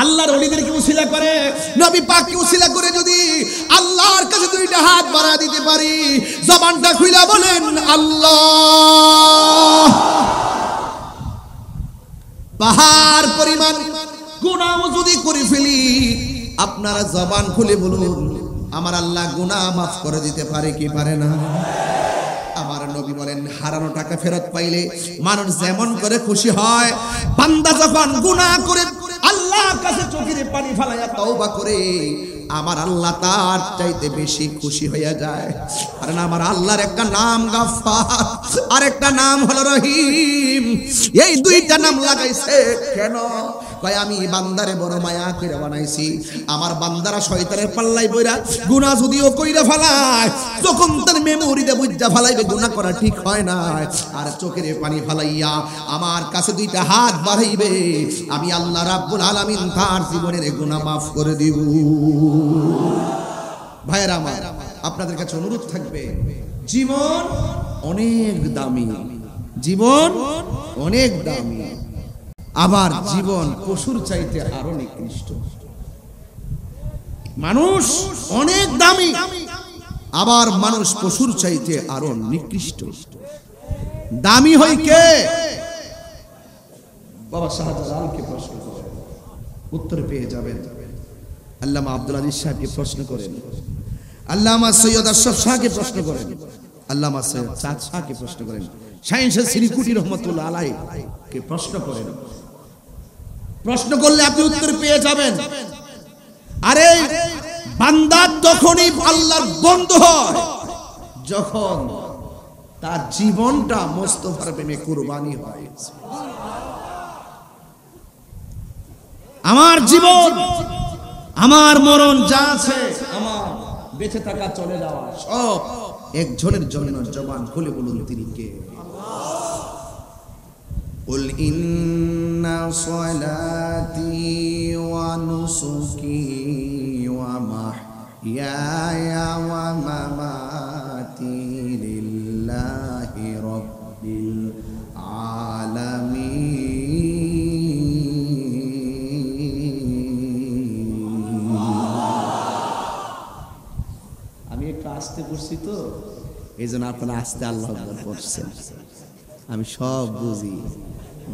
আল্লাহর ওলিদেরকে উসিলা করে, নবী পাককে উসিলা করে যদি আল্লাহর কাছে দুইটা হাত বাড়ায় দিতে পারি, জবানটা খুইলা বলেন আল্লাহ। পাহাড় পরিমাণ গুনাহ যদি করে ফেলি, আপনারা জবান খুলে বলুন আমার আল্লাহ গুনাহ মাফ করে দিতে পারে কি পারে না? আমার নবী বলেন হারানো টাকা ফেরত পাইলে মানুষ যেমন করে খুশি হয়, বান্দা যখন গুনাহ করে আল্লাহর কাছে চোখের পানি ফেলায়া তওবা করে, আমার আল্লাহ তার চাইতে বেশি খুশি হয়ে যায়। কারণ আমার আল্লাহর একটা নাম গাফফার, আর একটা নাম হলো রহিম। এই দুইটা নাম লাগাইছে কেন? কয় আমি বান্দারে বড় মায়া করে বানাইছি। আমার বান্দারা শয়তানের পাল্লায় পইরা গুনাহ যদিও কইরা ফেলায়, যখন তার মেমোরিতে বুঝা ফেলাইবে গুনাহ করা ঠিক হয় না, আর চোখের পানি ফেলাইয়া আমার কাছে দুইটা হাত বাড়াইবে, আমি আল্লাহ রাব্বুল আলামিন তার জীবনের গুনাহ মাফ করে দিব। ভাইরা আমার, আপনাদের কাছে অনুরোধ থাকবে, জীবন অনেক দামি, জীবন অনেক দামি, আবার জীবন পশুর চাইতে আরো নিকৃষ্ট। মানুষ অনেক দামি, আবার মানুষ পশুর চাইতে আরো নিকৃষ্ট। দামি হয় কে? বাবা শাহজালালকে প্রশ্ন করেন, উত্তর পেয়ে যাবেন। আল্লামা আব্দুল আজিজ সাহেবকে প্রশ্ন করেন, আল্লামা সৈয়দ আশরাফ শাহকে প্রশ্ন করেন, আল্লামা সৈয়দ সাদ শাহকে প্রশ্ন করেন, শাহিনশাহ সিরিকুটি রহমাতুল্লাহ আলাইহিকে প্রশ্ন করেন। প্রশ্ন করলে আপনি উত্তর পেয়ে যাবেন। আরে বান্দা তখনই আল্লাহর বন্ধু হয় যখন তার জীবনটা মুস্তাফার প্রেমে কুরবানি হয়। আমার জীবন, আমার মরণ যা আছে, আমার বেঁচে থাকা চলে যাওয়া সব একজনের জন্য। জবান খুলে বলুন তিনি কে? قل إن صلاتي ونسكي ومحياي ومماتي لله رب العالمين। আমি একটু আস্তে পড়ছি তো, এই জন্য আপনারা আস্তে আল্লাহু আকবার পড়ছেন। আমি সব বুঝি,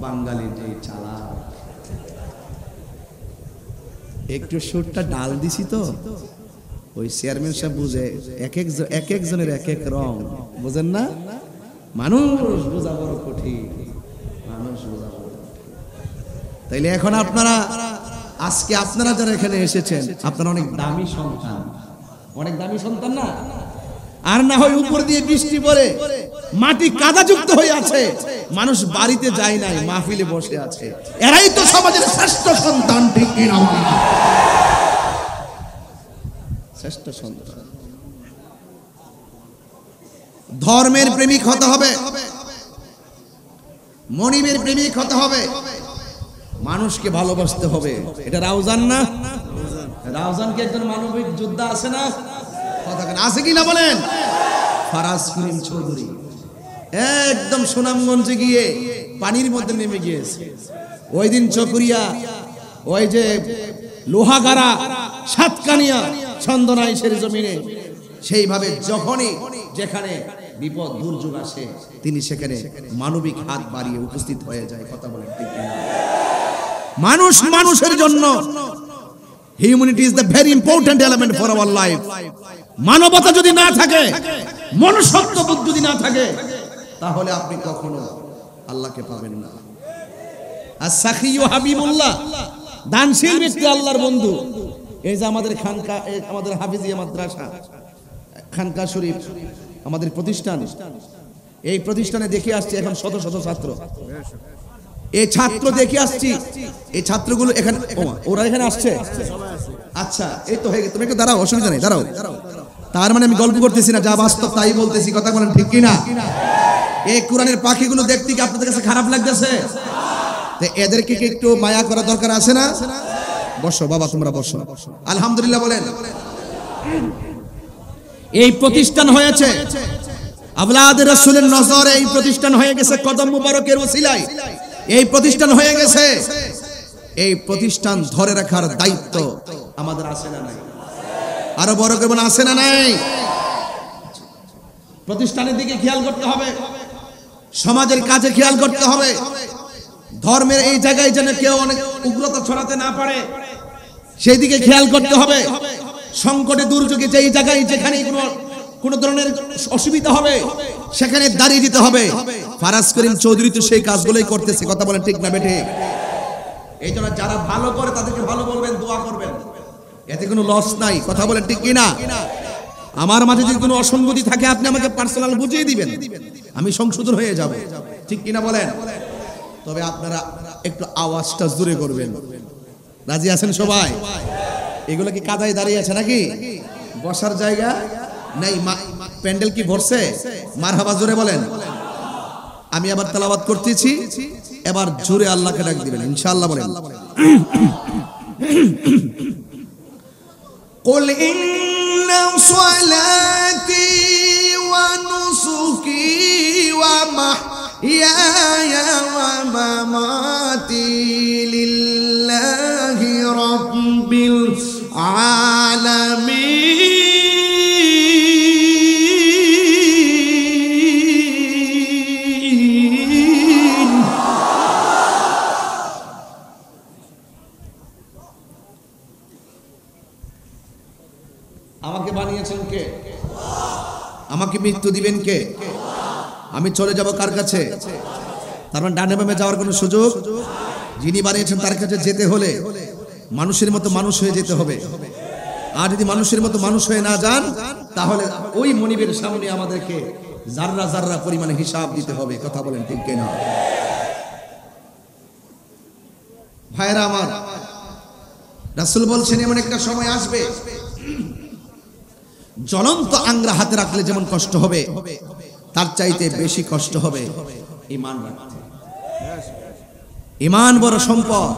বাঙালির যে চালা, একটু সুরটা ডাল দিছি তো, ওই চেয়ারম্যান সাহেব বুঝে, এক একজনের এক এক রং, বুঝেন না? মানুষ বোঝা বড় কঠিন, মানুষ বোঝা বড় কঠিন। তাইলে এখন আপনারা, আজকে আপনারা যারা এখানে এসেছেন, আপনারা অনেক দামি সন্তান, অনেক দামি সন্তান না? আর না হয় উপর দিয়ে বৃষ্টি পড়ে মাটি কাদাযুক্ত হয়ে আছে, মানুষ বাড়িতে যায় নাই, মাহফিলে বসে আছে। এরাই তো সমাজের শ্রেষ্ঠ সন্তান, ঠিক কি না? শ্রেষ্ঠ সন্তান। ধর্মের প্রেমিক হতে হবে, মনিবের প্রেমিক হতে হবে, মানুষকে ভালোবাসতে হবে। এটা রাউজান না? রাউজান কি একজন মানবিক যোদ্ধা আছে না? কথা আছে কি না বলেন? ফারাজ করিম চৌধুরী একদম সুনামগঞ্জে গিয়ে পানির মধ্যে নেমে গিয়েছে। ওই দিন চকরিয়া, ওই যে লোহাগাড়া, সাতকানিয়া, চন্দনাইশের জমিনে, সেইভাবে যখনই যেখানে বিপদ দুর্যোগ আসে, তিনি সেখানে মানবিক হাত বাড়িয়ে উপস্থিত হয়ে যায়। কথা বলেন ঠিক না? মানুষ মানুষের জন্য, humanity is the very important element for our life. মানবতা যদি না থাকে, মনুষ্যত্ববোধ যদি না থাকে, তাহলে আপনি কখনো আল্লাহকে পাবেন না। as-sakhiyu habibullah, দানশীল ব্যক্তি আল্লাহর বন্ধু। এই যে আমাদের খানকা, আমাদের হাফিজিয়া মাদ্রাসা, খানকা শরীফ আমাদের প্রতিষ্ঠান, এই প্রতিষ্ঠানে দেখে আসছি এখন শত শত ছাত্র। এই ছাত্র দেখে আসছি, এই ছাত্রগুলো এখানে, ওরা এখানে আসছে। আচ্ছা, এই তো হয়ে গেছে। তুমি একটু দাঁড়াও, অসুবিধা নেই, দাঁড়াও। তার মানে আমি গল্প করতেছি না, যা বাস্তব তাই বলতেছি। কথা বলেন ঠিক কি না? এই কোরআনের পাখিগুলো দেখতে কি আপনাদের কাছে খারাপ লাগতেছে? তো এদেরকে কি একটু মায়া করা দরকার আছে না? বসো বাবা, তোমরা বসো। আলহামদুলিল্লাহ বলেন। এই প্রতিষ্ঠান হয়েছে আওলাদ রাসূলের নজরে, এই প্রতিষ্ঠান হয়ে গেছে কদম মুবারকের ওসিলায়, এই প্রতিষ্ঠান হয়ে গেছে এই প্রতিষ্ঠান ধরে রাখার দায়িত্ব আমাদের আছে না নাই? আরো বড় করে বলেন, আছে না নাই? প্রতিষ্ঠানের দিকে খেয়াল করতে হবে, সমাজের কাজে খেয়াল করতে হবে, ধর্মের এই জায়গায় যেন কেউ অনেক উগ্রতা ছড়াতে না পারে সেই দিকে খেয়াল করতে হবে। সংকটে দুর্যোগে যেই জায়গায় যেখানে কোনো ধরনের অসুবিধা হবে সেখানে দাঁড়িয়ে দিতে হবে। ফারাজ করিম চৌধুরী তো সেই কাজগুলোই করতেছে, কথা বলেন ঠিক না বেঠে? এই জন্য যারা ভালো করে তাদেরকে ভালো বলবেন, দোয়া করবেন, এতে কোনো লস নাই, কথা বলেন ঠিক কিনা? আমার মাঝে যদি কোনো অসঙ্গতি থাকে আপনি আমাকে পার্সোনাল বুঝিয়ে দিবেন, আমি সংশোধন হয়ে যাব, ঠিক কিনা বলেন? তবে আপনারা একটু আওয়াজটা জোরে করবেন। রাজি আছেন সবাই? এগুলো কি কাদায় দাঁড়িয়ে আছে নাকি? বসার জায়গা নাই? প্যান্ডেল কি ভরছে? মারহাবা জোরে বলেন। আমি আবার তেলাওয়াত করতেছি, এবার জোরে আল্লাহকে ডাক দিবেন ইনশাআল্লাহ। বলেন, কুল ইন্না সালাতি ওয়া নুসুকি ওয়া মাহইয়ায়া ওয়া মামাতি লিল্লাহি রাব্বিল আলামিন। আমাকে বানিয়েছেন কে? আমাকে মৃত্যু দিবেন কে? আমি চলে যাব কার কাছে? তার মানে ডানে বামে যাওয়ার কোনো সুযোগ? যিনি বানিয়েছেন তার কাছে যেতে হলে মানুষের মতো মানুষ হয়ে যেতে হবে। আর যদি মানুষের মতো মানুষ হয়ে না যান তাহলে ওই মনিবের সামনে আমাদেরকে জাররা জাররা পরিমাণে হিসাব দিতে হবে, কথা বলেন ঠিক কিনা? ভাইরা আমার, রাসূল বলছেন এমন একটা সময় আসবে জ্বলন্ত আংরা হাতে রাখলে যেমন কষ্ট হবে তার চাইতে বেশি কষ্ট হবে ঈমান রাখতে। ঈমান বড় সম্পদ।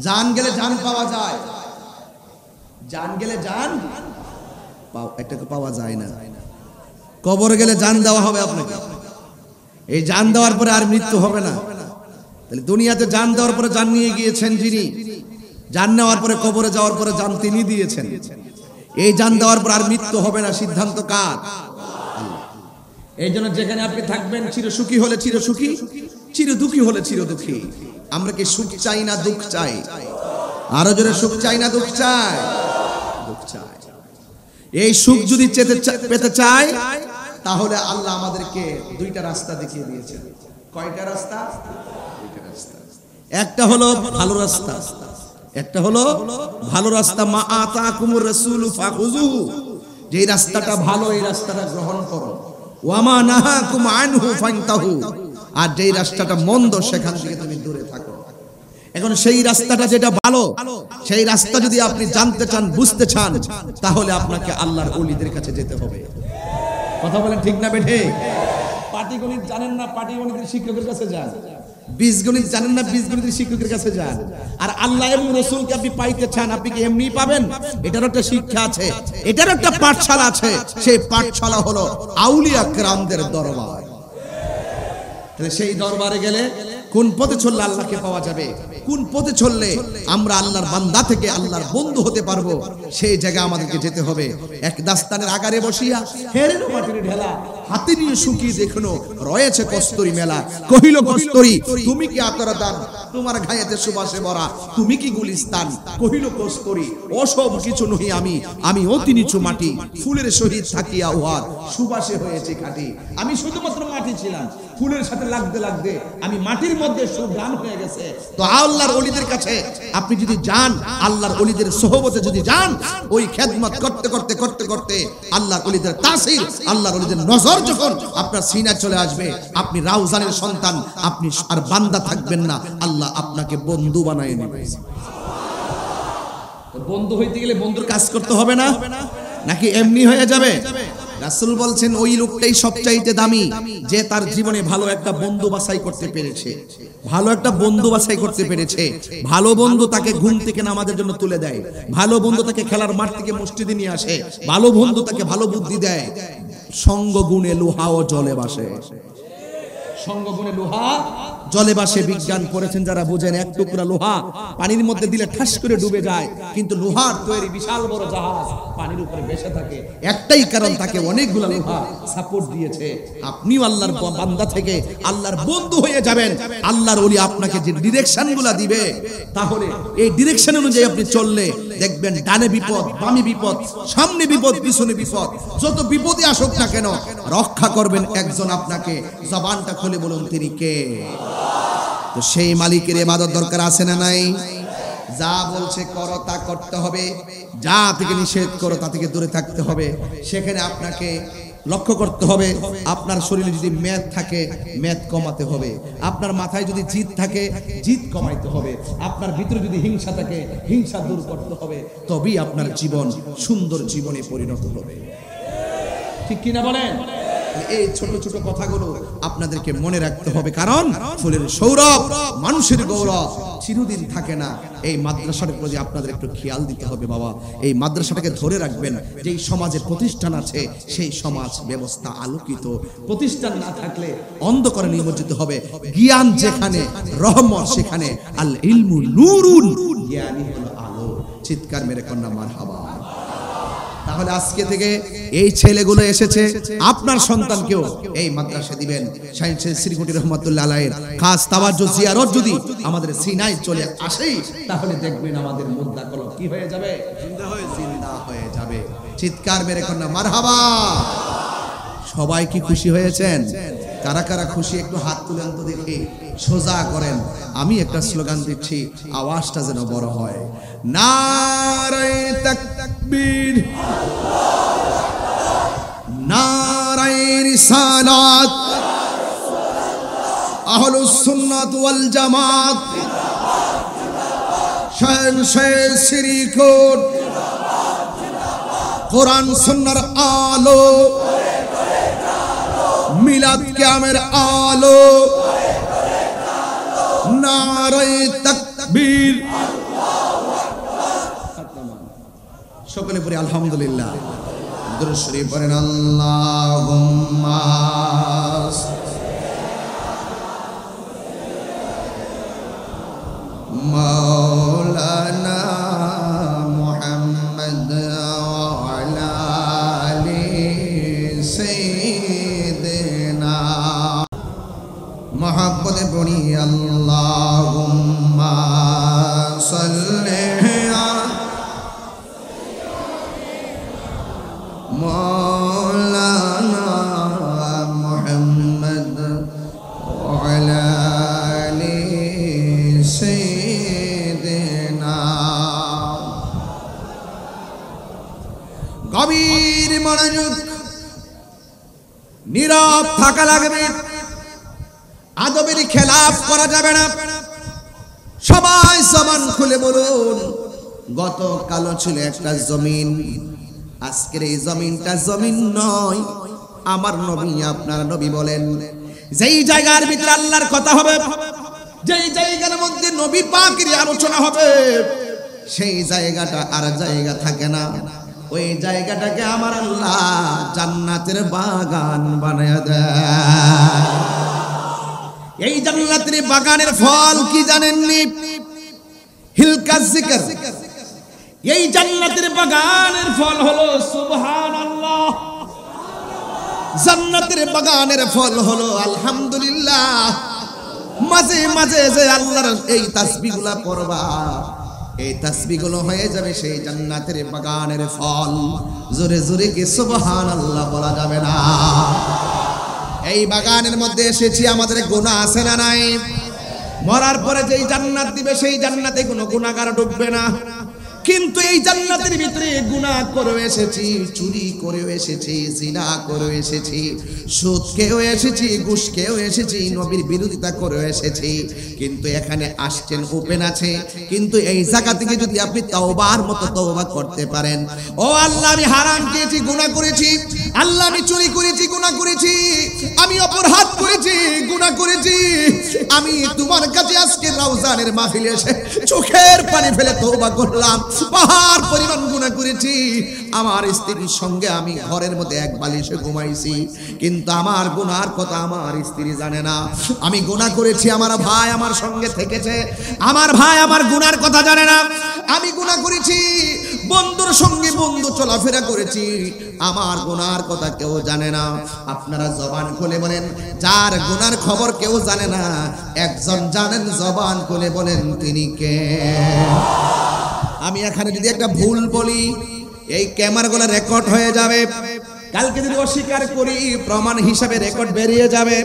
জান গেলে জান পাওয়া যায়, জান গেলে জান এটাকে পাওয়া যায় না। কবর গেলে জান দেওয়া হবে আপনাকে, এই জান দেওয়ার পরে আর মৃত্যু হবে না। তাহলে দুনিয়াতে জান দেওয়ার পরে জান নিয়ে গিয়েছেন যিনি, জান নেওয়ার পরে কবরে যাওয়ার পরে জান তিনি দিয়েছেন। এই জান দেওয়ার পর আর মৃত্যু হবে না, সিদ্ধান্ত কার? এই জন্য যেখানে আপনি থাকবেন চির সুখী হলে চির সুখী, চির দুঃখী হলে চির দুঃখী। আমরা কি সুখ চাই না দুঃখ চাই? আরো জোরে, সুখ চাই না দুঃখ চাই? দুঃখ চাই। এই সুখ যদি পেতে চাই তাহলে আল্লাহ আমাদেরকে দুইটা রাস্তা দেখিয়ে দিয়েছেন। কয়টা রাস্তা? দুইটা রাস্তা। একটা হলো ভালো রাস্তা, একটা হলো ভালো রাস্তা। মা আতাকুমুর রাসূলু ফাখুযুহু, যে রাস্তাটা ভালো এই রাস্তাটা গ্রহণ করো। ওয়া মা নাহাকুম আনহু ফান্তাহু, আর যেই রাস্তাটা মন্দ সেখান থেকে তুমি দূরে থাকো। এখন সেই রাস্তাটা যেটা ভালো, সেই রাস্তা যদি আপনি জানতে চান, বুঝতে চান, তাহলে আপনাকে আল্লাহর ওলিদের কাছে যেতে হবে। কথা বলেন ঠিক না বেঠে? পাটিগণিত জানেন না, পাটিগণিতের শিক্ষকের কাছে যান। বীজগণিত জানেন না, বীজগণিতের শিক্ষকের কাছে যান। আর আল্লাহ এবং রাসূলকে আপনি পাইতে চান, আপনি কি এমনি পাবেন? এটার একটা শিক্ষা আছে, এটার একটা পাঠশালা আছে। সেই পাঠশালা হলো আউলিয়া কেরামদের দরবার। তাহলে সেই দরবারে গেলে কোন পথে চললে আল্লাহকে পাওয়া যাবে, কোন পথে চললে আমরা আল্লাহর বান্দা থেকে আল্লাহর বন্ধু হতে পারবো, সেই জায়গা আমাদেরকে যেতে হবে। এক দাস্তানের আগারে বসিয়া হেরের মাটির ঢেলা হাতে নিয়ে শুকিয়ে দেখনো রয়েছে কস্তুরি মেলা। কহিল কস্তুরি তুমি কি আতর দান, তোমার গায়েতে সুবাসে ভরা তুমি কি গুলিস্তান। কহিল কস্তুরি অসব কিছু নহি আমি, আমি অতি নিচু মাটি, ফুলের সহিত থাকিয়া উহার সুবাসে হয়েছে খাঁটি। আমি শুধুমাত্র মাটি ছিলাম, ফুলের সাথে লাগতে লাগতে আমি মাটির মধ্যে সুঘ্রাণ হয়ে গেছে। তো আল্লাহর ওলিদের কাছে আপনি যদি যান, আল্লাহর ওলিদের সোহবতে যদি যান, ওই খেদমত করতে করতে করতে করতে আল্লাহর ওলিদের তাসির, আল্লাহর ওলিদের নজর যখন আপনার সিনায় চলে আসবে, আপনি রাউজানের সন্তান, আপনি আর বান্দা থাকবেন না, আল্লাহ আপনাকে বন্ধু বানায় নেবে। তো বন্ধু হইতে গেলে বন্ধুর কাজ করতে হবে না, নাকি এমনি হয়ে যাবে? রাসূল বলছেন ওই লোকটাই সবচাইতে দামি যে তার জীবনে ভালো একটা বন্ধু বাছাই করতে পেরেছে, ভালো একটা বন্ধু বাছাই করতে পেরেছে। ভালো বন্ধু তাকে ঘুম থেকে নামাজের জন্য তুলে দেয়, ভালো বন্ধু তাকে খেলার মাঠ থেকে মসজিদে নিয়ে আসে, ভালো বন্ধু তাকে ভালো বুদ্ধি দেয়। সঙ্গ গুণে লোহাও জলে ভাসে, সঙ্গগুণে লোহা জলে ভাসে। বিজ্ঞান পড়েছেন যারা বুঝেন, এক টুকরা লোহা পানির মধ্যে দিলে ঠাস করে ডুবে যায়, কিন্তু লোহার তৈরি বিশাল বড় জাহাজ পানির উপরে ভেসে থাকে। একটাই কারণ, তাকে অনেকগুলো লোহা সাপোর্ট দিয়েছে। আপনিও আল্লাহর বান্দা থেকে আল্লাহর বন্ধু হয়ে যাবেন। আল্লাহর ওলি আপনাকে যে ডিরেকশনগুলো দিবে, তাহলে এই ডিরেকশন অনুযায়ী আপনি চললে দেখবেন ডানে বিপদ, বামে বিপদ, সামনে বিপদ, পিছনে বিপদ, যত বিপদই আসুক না কেন রক্ষা করবেন একজন আপনাকে। জবানটা খুলে বলুন তিনি কে? তো সেই মালিকের ইবাদত দরকার আছে না নাই? যা বলছে করো তা করতে হবে, যা থেকে নিষেধ করো তা থেকে দূরে থাকতে হবে। সেখানে আপনাকে লক্ষ্য করতে হবে, আপনার শরীরে যদি মেদ থাকে মেদ কমাতে হবে, আপনার মাথায় যদি জিদ থাকে জিদ কমাইতে হবে, আপনার ভিতরে যদি হিংসা থাকে হিংসা দূর করতে হবে, তবেই আপনার জীবন সুন্দর জীবনে পরিণত হবে। ঠিক কিনা বলেন? এই ছোট ছোট কথাগুলো আপনাদেরকে মনে রাখতে হবে, কারণ ফুলের সৌরভ, মানুষের গৌরব চিরদিন থাকে না। এই মাদ্রাসাটার প্রতি আপনাদের একটু খেয়াল দিতে হবে বাবা। এই মাদ্রাসাটাকে ধরে রাখবেন। যেই সমাজে প্রতিষ্ঠান আছে সেই সমাজ ব্যবস্থা আলোকিত। প্রতিষ্ঠান না থাকলে অন্ধকারে নিমজ্জিত হবে। জ্ঞান যেখানে, রহমত সেখানে। আল ইলমু নূরুন, জ্ঞানই হলো আলো। চিৎকার মেরে কন্যা মারহাবা। তাহলে আজকে থেকে এই ছেলেগুলো এসেছে, আপনার সন্তানকেও এই মাদ্রাসা দিবেন। শাইখ শ্রীকুটি রহমাতুল্লাহ আলাইহির খাস তাওয়াজ্জু জিয়ারত যদি আমাদের সিনায় চলে আসে, তাহলে দেখবেন আমাদের মুদ্রা কলম কি হয়ে যাবে? জিন্দা হয়ে যাবে। চিৎকার মেরে কন্যা মারহাবা। সবাই কি খুশি হয়েছেন? কারা কারা খুশি একটু হাত তুলেন তো দেখি, সোজা করেন। আমি একটা স্লোগান দিচ্ছি, আওয়াজটা যেন বড় হয়। নারায়ে তাকবীর, নারায়ে রিসালাত, আহলুস সুন্নাত ওয়াল জামাত, শাইখ শ্রীকুট, কোরআন সুন্নাহর আলো, মিলাদ কিয়ামের আলো, নারায়ে তাকবীর। সকলে পড়ি আলহামদুলিল্লাহ। দুরূদ শরীফ পড়েন আল্লাহুম্মা মাওলানা মুহাম্মদ ওয়া আলা আলি সাইয়্যিদিনা। মহব্বতে পড়ি আল্লাহুম্মা সাল্লি মাওলানা মুহাম্মদ ওয়া আলা আলি সাইয়্যিদিনা। গভীর মনোযোগ, নীরব থাকা লাগবে। আদবের খেলাফ করা যাবে না। সবাই জবান খুলে বলুন, গতকাল ছিল একটা জমিন, আজকের এই জমিনটা জমিন নয়। আমার নবী, আপনার নবী বলেন, যেই জায়গার ভিতরে আল্লাহর কথা হবে, যেই জায়গার মধ্যে নবী পাকের আলোচনা হবে, সেই জায়গাটা আর জায়গা থাকে না। ওই জায়গাটাকে আমার আল্লাহ জান্নাতের বাগান বানায় দেয়। এই জান্নাতের বাগানের ফল কি জানেননি? হিলকা জিকির। এই জান্নাতের বাগানের ফল হলো সুবহানাল্লাহ। জান্নাতের বাগানের ফল হলো আলহামদুলিল্লাহ। মাঝে মাঝে যে আল্লাহর এই তাসবিহগুলো পড়বা, এই তাসবিহগুলো হয়ে যাবে সেই জান্নাতের বাগানের ফল। জোরে জোরে কি সুবহানাল্লাহ বলা যাবে না? এই বাগানের মধ্যে এসেছি, আমাদের গুনাহ আছে না নাই? মরার পরে যেই জান্নাত দিবে সেই জান্নাতে কোনো গুনাহগার ঢুকবে না। কিন্তু এই জান্নাতের ভিতরে গুনাহ করে এসেছি, চুরি করে এসেছি, জিনা করে এসেছি, সুদ খেয়েও এসেছি, ঘুষ খেয়েও এসেছি, নবীর বিরোধিতা করে এসেছি, কিন্তু এখানে আসছেন ওপেন আছে, কিন্তু এই জায়গা থেকে যদি আপনি তওবার মতো তওবা করতে পারেন, ও আল্লাহ আমি হারাম খেয়েছি, গুনাহ করেছি, আল্লাহ আমি চুরি করেছি, গুনাহ করেছি, আমি অপরাধ করেছি, গুনাহ করেছি, আমি তোমার কাছে আজকে রওজানের মাহফিলে এসে চোখের পানি ফেলে তওবা করলাম, পাহাড় পরিমাণ গুনাহ করেছি, আমার স্ত্রীর সঙ্গে আমি ঘরের মধ্যে এক বালিশে ঘুমাইছি, কিন্তু আমার গুনার কথা আমার স্ত্রী জানে না, আমি গুনাহ করেছি, আমার ভাই আমার সঙ্গে থেকেছে, আমার ভাই আমার গুনার কথা জানে না, আমি গুনাহ করেছি, বন্ধুর সঙ্গে বন্ধু চলাফেরা করেছি, আমার গুনার কথা কেউ জানে না। আপনারা জবান খুলে বলেন, যার গুনার খবর কেউ জানে না, একজন জানেন, জবান খুলে বলেন তিনি কে? আমি এখানে যদি একটা ভুল বলি, এই ক্যামেরাগুলো রেকর্ড হয়ে যাবে, কালকে যদি অস্বীকার করি প্রমাণ হিসাবে রেকর্ড বেরিয়ে যাবে।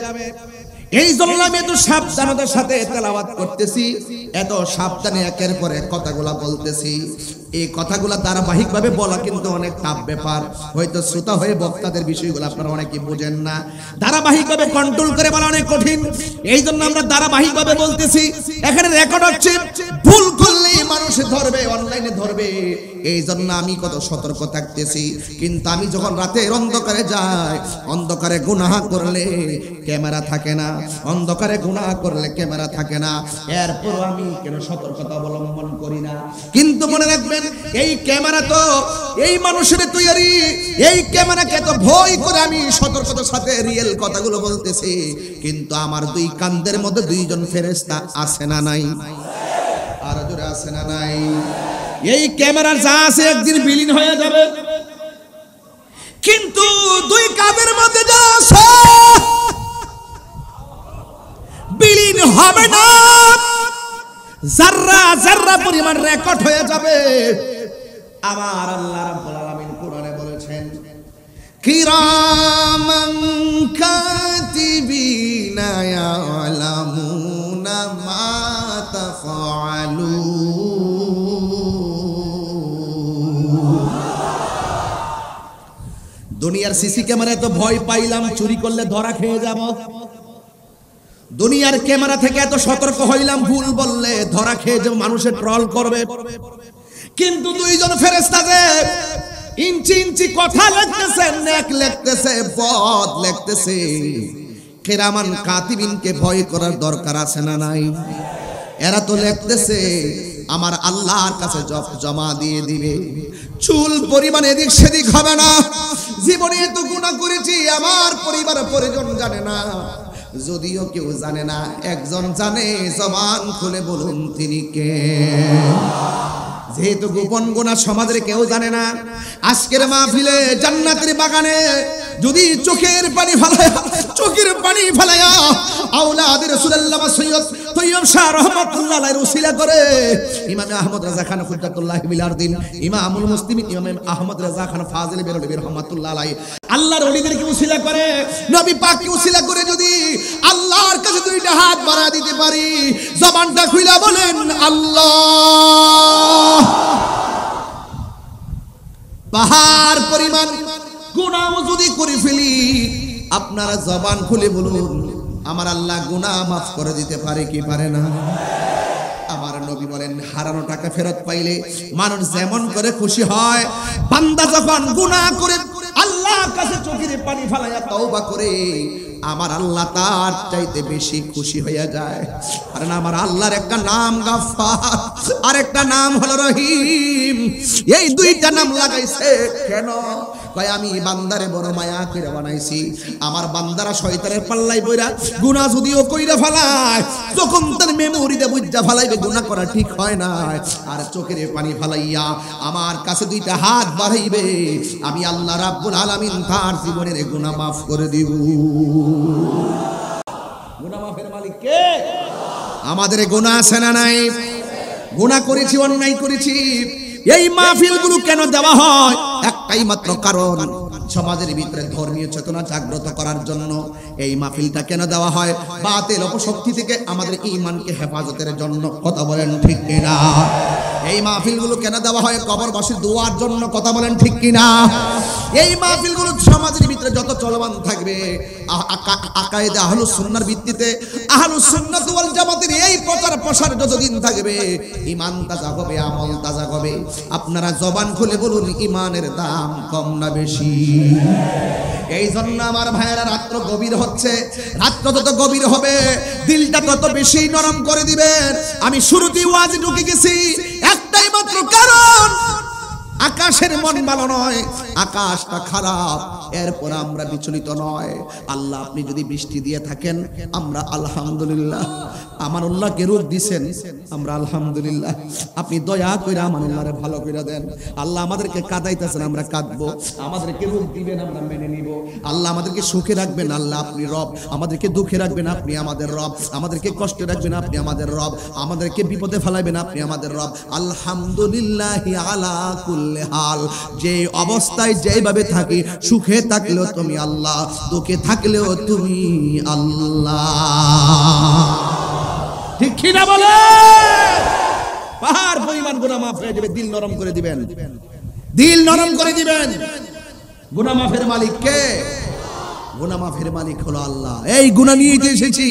এই জন্য আমি এত সাবধানতার সাথে তেলাওয়াত করতেছি, এত সাবধানে একের পর এক কথাগুলা বলতেছি। এই কথাগুলা ধারাবাহিকভাবে বলা কিন্তু অনেক টাফ ব্যাপার, হয়তো শ্রোতা হয়ে বক্তাদের বিষয়গুলো আপনারা অনেকেই বুঝেন না, ধারাবাহিকভাবে কন্ট্রোল করে বলা অনেক কঠিন, এই জন্য আমরা ধারাবাহিকভাবে বলতেছি। এখানে রেকর্ড হচ্ছে, ভুল করলেই মানুষ ধরবে, অনলাইনে ধরবে, এই জন্য আমি কত সতর্ক থাকতেছি। কিন্তু আমি যখন রাতের অন্ধকারে যাই, অন্ধকারে গুনাহ করলে ক্যামেরা থাকে না, অন্ধকারে গুনাহ করলে ক্যামেরা থাকে না, এরপর আমি কেন সতর্কতা অবলম্বন করি না? কিন্তু মনে রাখবেন, এই ক্যামেরা তো এই মানুষের তৈরি, এই ক্যামেরাকে তো ভয় করে আমি সতর্কতার সাথে রিয়েল কথাগুলো বলতেছি, কিন্তু আমার দুই কান্দের মধ্যে দুইজন ফেরেশতা আছে না নাই? আর জোরে আছে না নাই? এই ক্যামেরার যা আছে একদিন বিলীন হয়ে যাবে, কিন্তু দুই কাঁধের মধ্যে যা আছে বিলীন হবে না, যাররা যাররা পরিমাণ রেকর্ড হয়ে যাবে। আমার আল্লাহ রাব্বুল আলামিন কোরআনে বলেছেন, কিরামান কাতিবিনা ইয়ালামুনা মা তাফআলুন। দুনিয়ার সিসি ক্যামেরায় তো ভয় পাইলাম, চুরি করলে ধরা খেয়ে যাব, দুনিয়ার ক্যামেরা থেকে এত সতর্ক হইলাম, ভুল বললে ধরা খেয়ে যাব, মানুষে ট্রল করবে, কিন্তু দুইজন ফেরেশতা যে ইঞ্চি ইঞ্চি কথা লিখতেছে, নেক লিখতেছে, বদ লিখতেছে, কিরামান কাতিবিনকে ভয় করার দরকার আছে না নাই? এরা তো লিখতেছে আমার আল্লাহর কাছে জমা দিয়ে দিবে, চুল পরিমাণ এদিক সেদিক হবে না, জীবনে এত গুনাহ করেছি, আমার পরিবার পরিজন জানে না, যদিও কেউ জানে না, একজন জানে, জবান খুলে বলুন তিনি কে? যেহেতু গোপন গুনাহ সমাজের কেউ জানে না, আজকের মাহফিলে জান্নাতের বাগানে যদি চোখের পানি ফেলায়া আওলাদ রাসূলুল্লাহ সৈয়দ তৈয়ব শাহ রাহমাতুল্লাহ আলাইহির উসিলা করে ইমাম আহমদ রাজা খান খুদ্দাতুল্লাহ বিল আরদিন, ইমামুল মুসলিমিন ইমাম আহমদ রাজা খান ফাজিল বেরলভী রাহমাতুল্লাহ আলাইহি আল্লাহর ওলিদেরকে উসিলা করে, নবী পাককে উসিলা করে যদি আল্লাহর কাছে দুইটা হাত বাড়া দিতে পারি, জবানটা খুলে বলেন আল্লাহ। পাহাড় পরিমাণ গুনাহ যদি করে ফেলি, আপনারা জবান খুলে বলুন আমার আল্লাহ গুনাহ মাফ করে দিতে পারে কি পারে না? আমার নবী বলেন, হারানো টাকা ফেরত পাইলে মানুষ যেমন করে খুশি হয়, বান্দা যখন গুনাহ করে আল্লাহর কাছে চোখের পানি ফেলায়া তওবা করে, আমার আল্লাহ তার চাইতে বেশি খুশি হয়ে যায়। কারণ আমার আল্লাহর একটা নাম গাফফার, আর একটা নাম হলো রহিম। এই দুইটা নাম লাগাইছে কেন? কয় আমি বান্দারে বড় মায়া করে বানাইছি, আমার বান্দারা শয়তানের পাল্লাই বইরা গুনাহ যদিও কইরা ফেলায়, যখন তার মেমোরিতে বুঝা ফেলাইবে গুনাহ করা ঠিক হয় না, আর চোখের পানি ফেলাইয়া আমার কাছে দুইটা হাত বাড়াইবে, আমি আল্লাহ রাব্বুল আলামিন তার জীবনের গুনাহ মাফ করে দিব। গুনাহ মাফের মালিক কে? আমাদের গুনাহ আছে না নাই? গুনাহ করেছি, অন্যায় করেছি। এই মাহফিলগুলো কেন দেওয়া হয়? একটাই মাত্র কারণ, সমাজের ভিতরে ধর্মীয় চেতনা জাগ্রত করার জন্য এই মাহফিলটা কেন দেওয়া হয়? বাতিল অপশক্তি থেকে আমাদের ঈমানকে হেফাজতের জন্য। কথা বলেন ঠিক কিনা? এই মাহফিলগুলো কেন দেওয়া হয়? কবরবাসীর দোয়ার জন্য। কথা বলেন ঠিক কিনা? এই মাহফিলগুলো সমাজের ভিতরে যত চলমান থাকবে, আকায়েদে আহলুস সুন্নাহর ভিত্তিতে আহলুস সুন্নাত ওয়াল জামাতের এই প্রচার প্রসার যতদিন থাকবে, ঈমান তাজা হবে, আমল তাজা হবে। আপনারা জবান খুলে বলুন, ঈমানের দাম কম না বেশি? এই জন্য আমার ভাইয়েরা, রাত্র গভীর হচ্ছে, রাত্র যত গভীর হবে দিলটা তত বেশি নরম করে দিবেন। আমি শুরুতেই ওয়াজে ঢুকে গেছি, একটাই মাত্র কারণ, আকাশের মন ভালো নয়, আকাশটা খারাপ, এরপর আমরা বিচলিত নয়। আল্লাহ আপনি যদি বৃষ্টি দিয়ে থাকেন, আমরা আলহামদুলিল্লাহ। আমানুল্লাহকে রোগ দিছেন, আমরা আলহামদুলিল্লাহ। আপনি দয়া করে আমানুল্লাহরে ভালো করে দেন। আল্লাহ আমাদেরকে কাঁদাইতেছেন, আমরা কাঁদবো। আমাদেরকে রোগ দিবেন, আমরা মেনে নিব। আল্লাহ আমাদেরকে সুখে রাখবেন, আল্লাহ আপনি রব। আমাদেরকে দুঃখে রাখবেন, আপনি আমাদের রব। আমাদেরকে কষ্টে রাখবেন, আপনি আমাদের রব। আমাদেরকে বিপদে ফেলাবেন, আপনি আমাদের রব। আলহামদুলিল্লাহি আলা কুল্লি হাল। যে অবস্থায় যেভাবে থাকি, সুখে থাকলেও তুমি আল্লাহ, দুঃখে থাকলেও তুমি আল্লাহ। ঠিক কি না বলে? পাহাড় পরিমাণ গুনাহ মাফ হয়ে যাবে, দিল নরম করে দিবেন, দিল নরম করে দিবেন। গুনাহ মাফের মালিক কে? গুনাহ মাফের মালিক হলো আল্লাহ। এই গুনাহ নিয়ে এসেছি,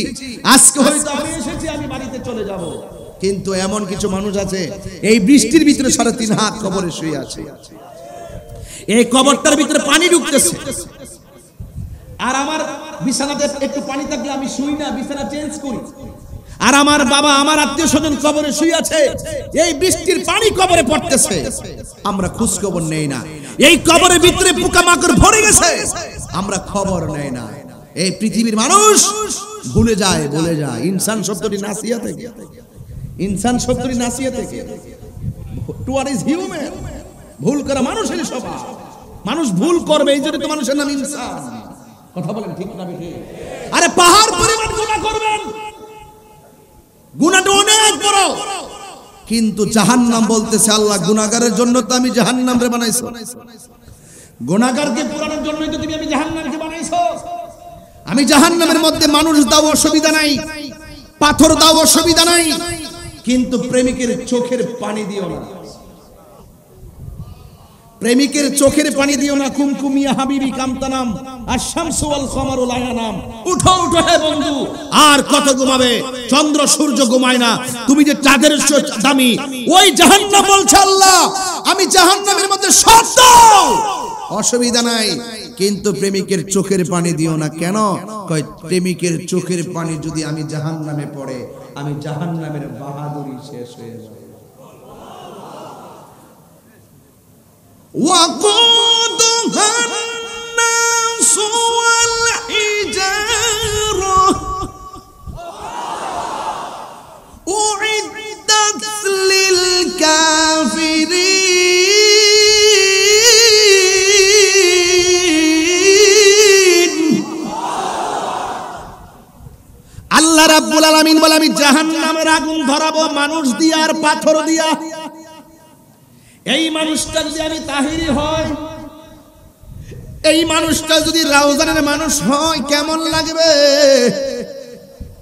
আজকে হয়তো আমি এসেছি, আমি বাড়িতে চলে যাব, কিন্তু এমন কিছু মানুষ আছে এই বৃষ্টির ভিতরে 3.5 হাত কবরে শুয়ে আছে। এই কবরটার ভিতরে পানি ঢুকতেছে, আর আমার বিছানাতে একটু পানি থাকলে আমি শুই না, বিছানা চেঞ্জ করি। আর আমার বাবা, আমার আত্মীয় স্বজন কবরে শুয়ে আছে, এই বৃষ্টির পানি কবরে পড়তেছে, আমরা খোঁজ খবর নেই না। এই কবরের ভিতরে পোকামাকড় ভরে গেছে, আমরা খবর নেই না। এই পৃথিবীর মানুষ ভুলে যায়, বলে যায়। ইনসান শব্দটি নাসিয়া থেকে, ইনসান শব্দটি নাসিয়া থেকে। টুয়ার্ড ইজ হিউম্যান, ভুল করা মানুষের স্বভাব। মানুষ ভুল করবে, এই জন্য তো মানুষের নাম ইনসান। কথা বলেন ঠিক না বেঠিক? আরে পাহাড় পরিমাণ গুনাহ করবেন, গুনাহটা অনেক বড়, কিন্তু জাহান্নাম বলতেছে আল্লাহ গুনাহগারের জন্য তো আমি জাহান্নামরে বানাইছো। গুনাহগারকে পুরানোর জন্যই তো তুমি আমি জাহান্নামকে বানাইছো। আমি জাহান্নামের মধ্যে মানুষ দাও অসুবিধা নাই, পাথর দাও অসুবিধা নাই, কিন্তু প্রেমিকের চোখের পানি দিও না, প্রেমিকের চোখের পানি দিও না। কুমকুমিয়া হাবিবি কামতানাম আশ-শামসু ওয়াল কমারু লা ইয়ানাম। উঠো উঠো হে বন্ধু, আর কত ঘুমাবে? চন্দ্র সূর্য ঘুমায় না, তুমি যে চাঁদের দামি। ওই জাহান্নাম বলছে আল্লাহ আমি জাহান্নামের মধ্যে সব দাও, অসুবিধা নাই, কিন্তু প্রেমিকের চোখের পানি দিও না। কেন? কয় প্রেমিকের চোখের পানি যদি আমি জাহান্নামে পড়ে, আমি জাহান্নামের বাহাদুরি শেষ হয়ে যাবে। وقودها الناس والحجارة أعدت للكافرين। আল্লাহ রাব্বুল আলামিন বলে আমি জাহান্নামের আগুন ধরাবো মানুষ দিয়া আর পাথর দিয়া। এই মানুষটা যদি আমি তাহিরি হয়, এই মানুষটা যদি রাউজানের মানুষ হয়, কেমন লাগবে?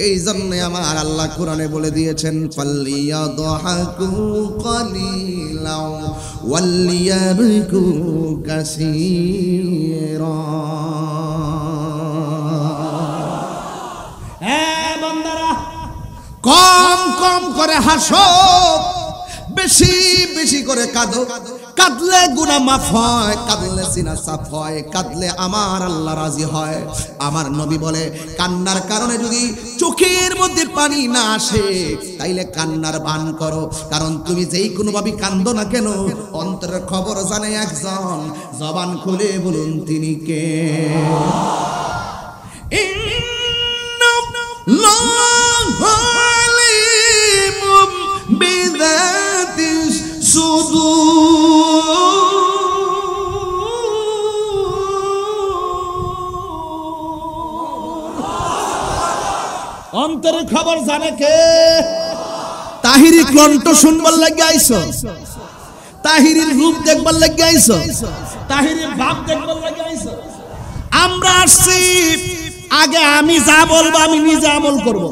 এই জন্য আমার আল্লাহ কোরআনে বলে দিয়েছেন ফালিয়াদহাকু কালিলাও ওয়ালিয়াবকু কাসীরা। বান্দারা কম কম করে হাসো, বেশি বেশি করে কাঁদো। কাঁদলে গুনাহ মাফ হয়, কাঁদলে সিনা সাফ হয়, কাঁদলে আমার আল্লাহ রাজি হয়। আমার নবী বলে কান্নার কারণে যদি চোখের মধ্যে পানি না আসে, তাইলে কান্নার বান করো, কারণ তুমি যেই কোনো ভাবে কান্দো না কেন, অন্তরের খবর জানে একজন। জবান খুলে বলুন তিনি কে? অন্তরের খবর জানে কে? তাহিরি কণ্ঠ শুনবার লাগি আইছো, তাহিরির রূপ দেখবার লাগি আইছো, তাহিরির ভাব দেখবার লাগি আইছো। আমরা আসছি আগে আমি যা বলবো আমি নিজে আমল করব,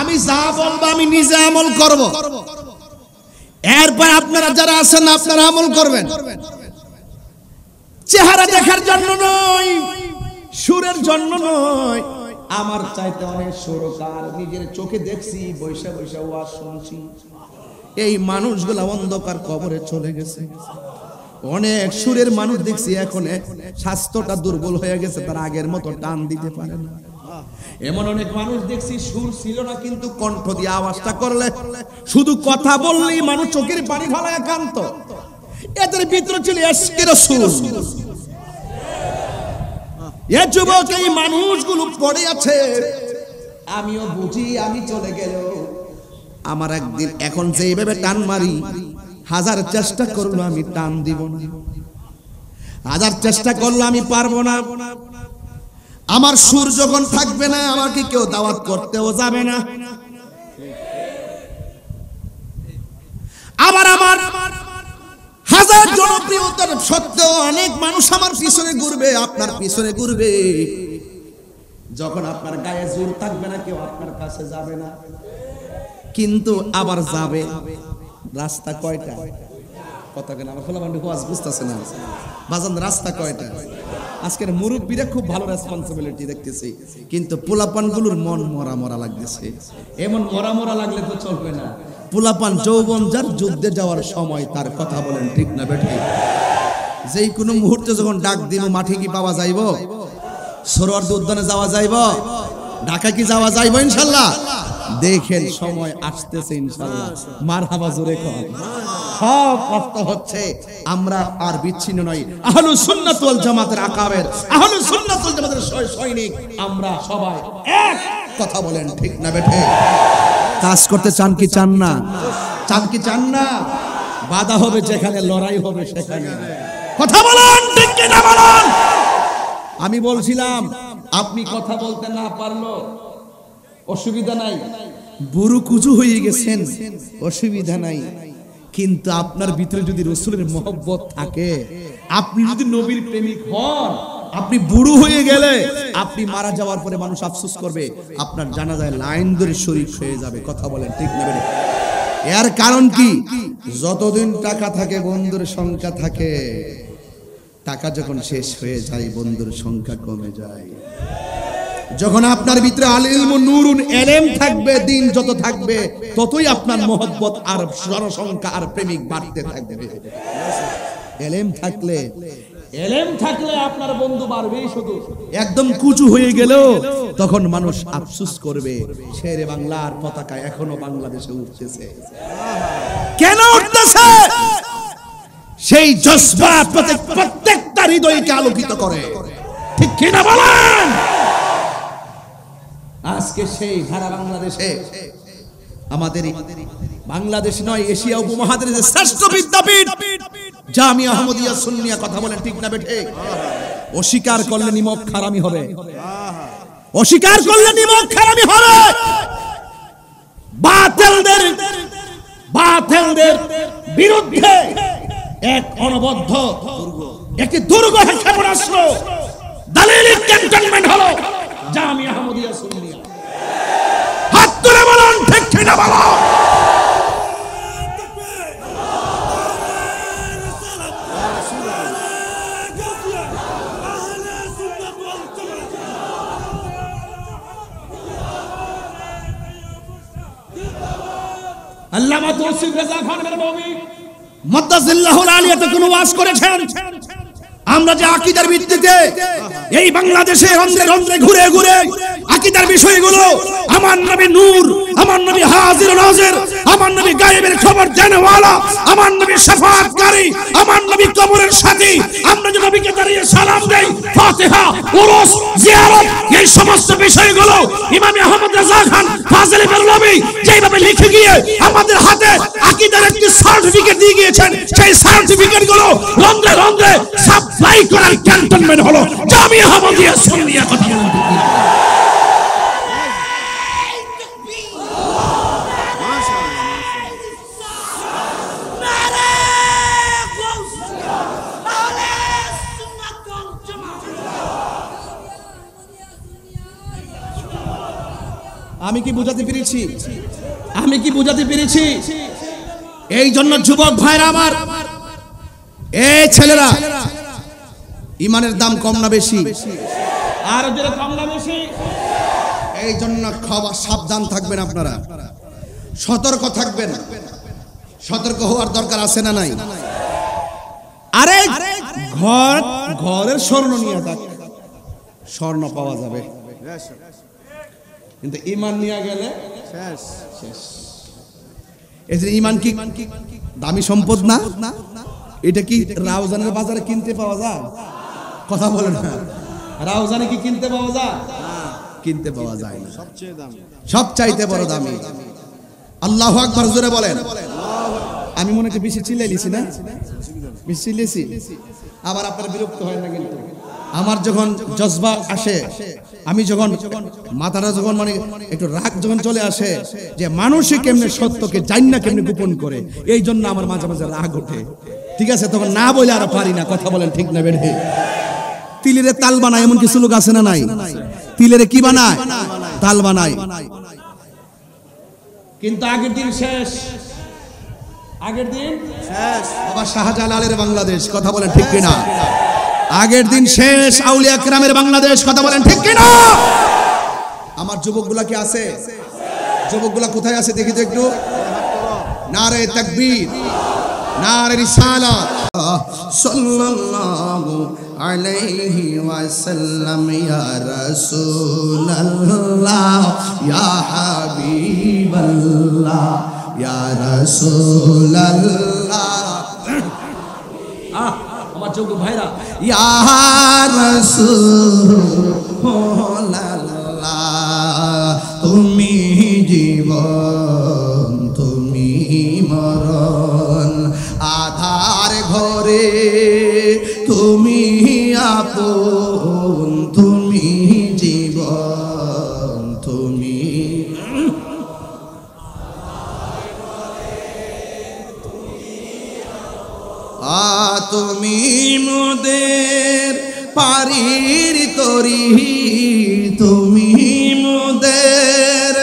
আমি যা বলবো আমি নিজে আমল করব, এরপর আপনারা যারা আছেন আপনারা আমল করবেন। চেহারা দেখার জন্য নয়, সুরের জন্য নয়, আমার চাইতে অনেক সুরকার নিজের চোখে দেখছি, বৈশা বৈশা ওয়াজ শুনছি। এই মানুষগুলা অন্ধকার কবরে চলে গেছে। অনেক সুরের মানুষ দেখছি এখন স্বাস্থ্যটা দুর্বল হয়ে গেছে, তার আগের মতো টান দিতে পারে না। এমন অনেক মানুষ দেখছি সুর ছিল না, কিন্তু কণ্ঠ দিয়ে আওয়াজটা করলে, শুধু কথা বললেই মানুষ চোখের পানি ফেলায় কান্ত। এদের ভিতরে ছিল ইশকের সুর। এ যুবক, এই মানুষগুলো পড়ে আছে, আমিও বুঝি। আমি চলে গেল আমার একদিন, এখন যেভাবে টান মারি, হাজার চেষ্টা করলো আমি টান দিব না, হাজার চেষ্টা করলো আমি পারবো না। আমার সুর যখন থাকবে না, আমাকে কেউ দাওয়াত করতেও যাবে না। আবার আমার হাজার জনপ্রিয়তার সত্ত্বেও অনেক মানুষ আমার পিছনে ঘুরবে, আপনার পিছনে ঘুরবে। যখন আপনার গায়ে জোর থাকবে না, কেউ আপনার কাছে যাবে না, কিন্তু আবার যাবে। রাস্তা কয়টা? কথা কেন আমার ফলা বান্ডু ওয়াজ বুঝতেছে না বাজান, রাস্তা কয়টা? আজকের মুরব্বীরা খুব ভালো রেসপন্সিবিলিটি দেখতেছি, কিন্তু পোলাপানগুলোর মন মরা মরা লাগতেছে। এমন মরা মরা লাগলে তো চলবে না। পোলাপান যৌবন যার, যুদ্ধে যাওয়ার সময় তার, কথা বলেন ঠিক না বেঠি? যেই কোনো মুহূর্তে যখন ডাক দিব, মাঠে কি পাওয়া যাইব? সরোয়ার্দী উদ্যানে যাওয়া যাইব? ঢাকা কি যাওয়া যাইব ইনশাল্লাহ? দেখেন সময় আসতেছে ইনশাল্লাহ। মারহাবা জোরে কর। সব অর্থ হচ্ছে আমরা আর বিচ্ছিন্ন নই। আহলুস সুন্নাত ওয়াল জামাতের আকাবের, আহলুস সুন্নাত ওয়াল জামাতের সৈনিক আমরা সবাই এক। কথা বলেন ঠিক না বেঠে? কাজ করতে চান কি চান না? চান কি চান না? বাধা হবে যেখানে, লড়াই হবে সেখানে। কথা বলেন ঠিক কি না বলেন? আমি বলছিলাম, আপনি কথা বলতে না পারলো অসুবিধা নাই, বুড়ো কুচু হয়ে গেছেন অসুবিধা নাই, কিন্তু আপনার ভিতরে যদি রাসূলের মহব্বত থাকে, আপনি যদি নবীর প্রেমিক হন, আপনি বুড়ো হয়ে গেলে, আপনি মারা যাওয়ার পরে মানুষ আফসোস করবে, আপনার জানাজায় লাইন ধরে শরীক হয়ে যাবে। কথা বলেন ঠিক না? এর কারণ কি? যতদিন টাকা থাকে বন্ধুর সংখ্যা থাকে, টাকা যখন শেষ হয়ে যায় বন্ধুর সংখ্যা কমে যায়। যখন আপনার ভিতরে আল ইলমু নূরুন, ইলম থাকবে, দিন যত থাকবে, ততই আপনার মহব্বত আর জনসংখ্যা আর প্রেমিক বাড়তে থাকবে। ইলম থাকলে আপনার বন্ধু বাড়বেই শুধু। একদম কুচু হয়ে গেল, তখন মানুষ আফসোস করবে, শেরে বাংলার পতাকা এখনো বাংলাদেশে উঠতেছে। কেন উঠতেছে? সেই জজবা প্রত্যেকটা হৃদয়কে আলোকিত করে। ঠিক কিনা বলেন? আজকে সেই ধারা বাংলাদেশে, আমাদের বাংলাদেশ নয়, এশিয়া উপমহাদেশের শ্রেষ্ঠ বিদ্যাপীঠ জামিয়া আহমদিয়া সুন্নিয়া। কথা বলেন ঠিক না বেঠে? অস্বীকার করলে নিমক খারামি হবে, অস্বীকার করলে নিমক খারামি হবে। বাতিলদের বিরুদ্ধে এক অনবদ্য একটি দুর্গ ক্ষেপণাস্ত্র, দালিল ক্যান্টনমেন্ট হলো জামিয়া আহমদিয়া সুন্নিয়া। হাত তুলে বলুন ঠিক কিনা বলুন? আল্লামা তৌসিফ রেজা খান বেরলভী মাদ্দাজিল্লাহুল আলিয়াতে কোন ওয়াজ করেছেন, আমরা যে আকীদার ভিত্তিতে এই বাংলাদেশে রন্ধ্রে রন্ধ্রে ঘুরে ঘুরে আকীদার বিষয়গুলো, আমার নবী নূর, আমার নবী হাজির নাজির, আমার নবী গায়েবের খবর জানেওয়ালা, আমার নবী শাফাআতকারী, আমার নবী কবরের সাথী, আমরা যে নবীকে দাঁড়িয়ে সালাম দেই, ফাতিহা, উরুস, জিয়ারত, এই সমস্ত বিষয়গুলো ইমাম আহমদ রেজা খান ফাজিল বেরলভী যেভাবে লিখে গিয়ে আমাদের হাতে আকীদার একটি সার্টিফিকেট দিয়ে গিয়েছেন, সেই সার্টিফিকেটগুলো রন্ধ্রে রন্ধ্রে সাপ্লাই করার ক্যান্টনমেন্ট হলো জামিয়া আহমদিয়া সুন্নিয়া। কথা বলেন ঠিক না? আমি কি বুঝাতে পেরেছি? আমি কি বুঝাতে পেরেছি? এই জন্য যুবক ভাইরা আমার, এই ছেলেরা ইমানের দাম কম না বেশি? আর যদি কম না বেশি? এই জন্য খাওয়া সাবধান থাকবেন আপনারা, সতর্ক থাকবেন। সতর্ক হওয়ার দরকার আছে না নাই? আরে ঘরের স্বর্ণ নিয়ে যাক, স্বর্ণ পাওয়া যাবে, কিন্তু ইমান নিয়ে গেলে শেষ। এই যে ইমান কি দামি সম্পদ না? এটা কি রাউজানের বাজারে কিনতে পাওয়া যায়? কথা বলেন না, রাউজানে কি কিনতে পাওয়া যায়? কিনতে পাওয়া যায় না, সবচাইতে বড় দামি। আল্লাহু আকবার জোরে বলেন। আমি মনে হয় বেশি চিল্লাইছি না? বেশি চিল্লেছি? আবার আপনারা বিরক্ত হয় না কিন্তু? আমার যখন জজবা আসে, আমি যখন মাথাটা যখন মানে একটু রাগ যখন চলে আসে যে মানুষই কেমনে সত্যকে জানি না কেমনে গোপন করে, এই জন্য আমার মাঝে মাঝে রাগ ওঠে। ঠিক আছে, তখন না বলে আর পারি না, কথা বলেন ঠিক না বেড়ে? তিলের তাল বানায়, এমন কিছু লোক আছে না নাই? তিলের কি বানায়? তাল বানায়। কিন্তু আগের দিন শেষ, আগের দিন শেষ। বাবা শাহজালালের বাংলাদেশ, কথা বলেন ঠিক কিনা? আগের দিন শেষ। আউলিয়া কেরামের বাংলাদেশ, কথা বলেন ঠিক কিনা? আমার যুবকগুলা কি আছে? যুবকগুলা কোথায় আছে দেখি তো একটু। নারে তাকবীর, নারে রিসালাত। সাল্লাল্লাহু আলাইহি ওয়াসাল্লাম, ইয়া রাসূলুল্লাহ, ইয়া হাবিবাল্লাহ, ইয়া রাসূলুল্লাহ। আমার যুবক ভাইরা, ইয়া রাসূলুল্লাহ, তুমি জীবন, তুমি মরণ, আধার ঘরে তুমি আপন, তুমি জীবন, তুমি তুমি মোদের পারির তরি, তুমি মোদের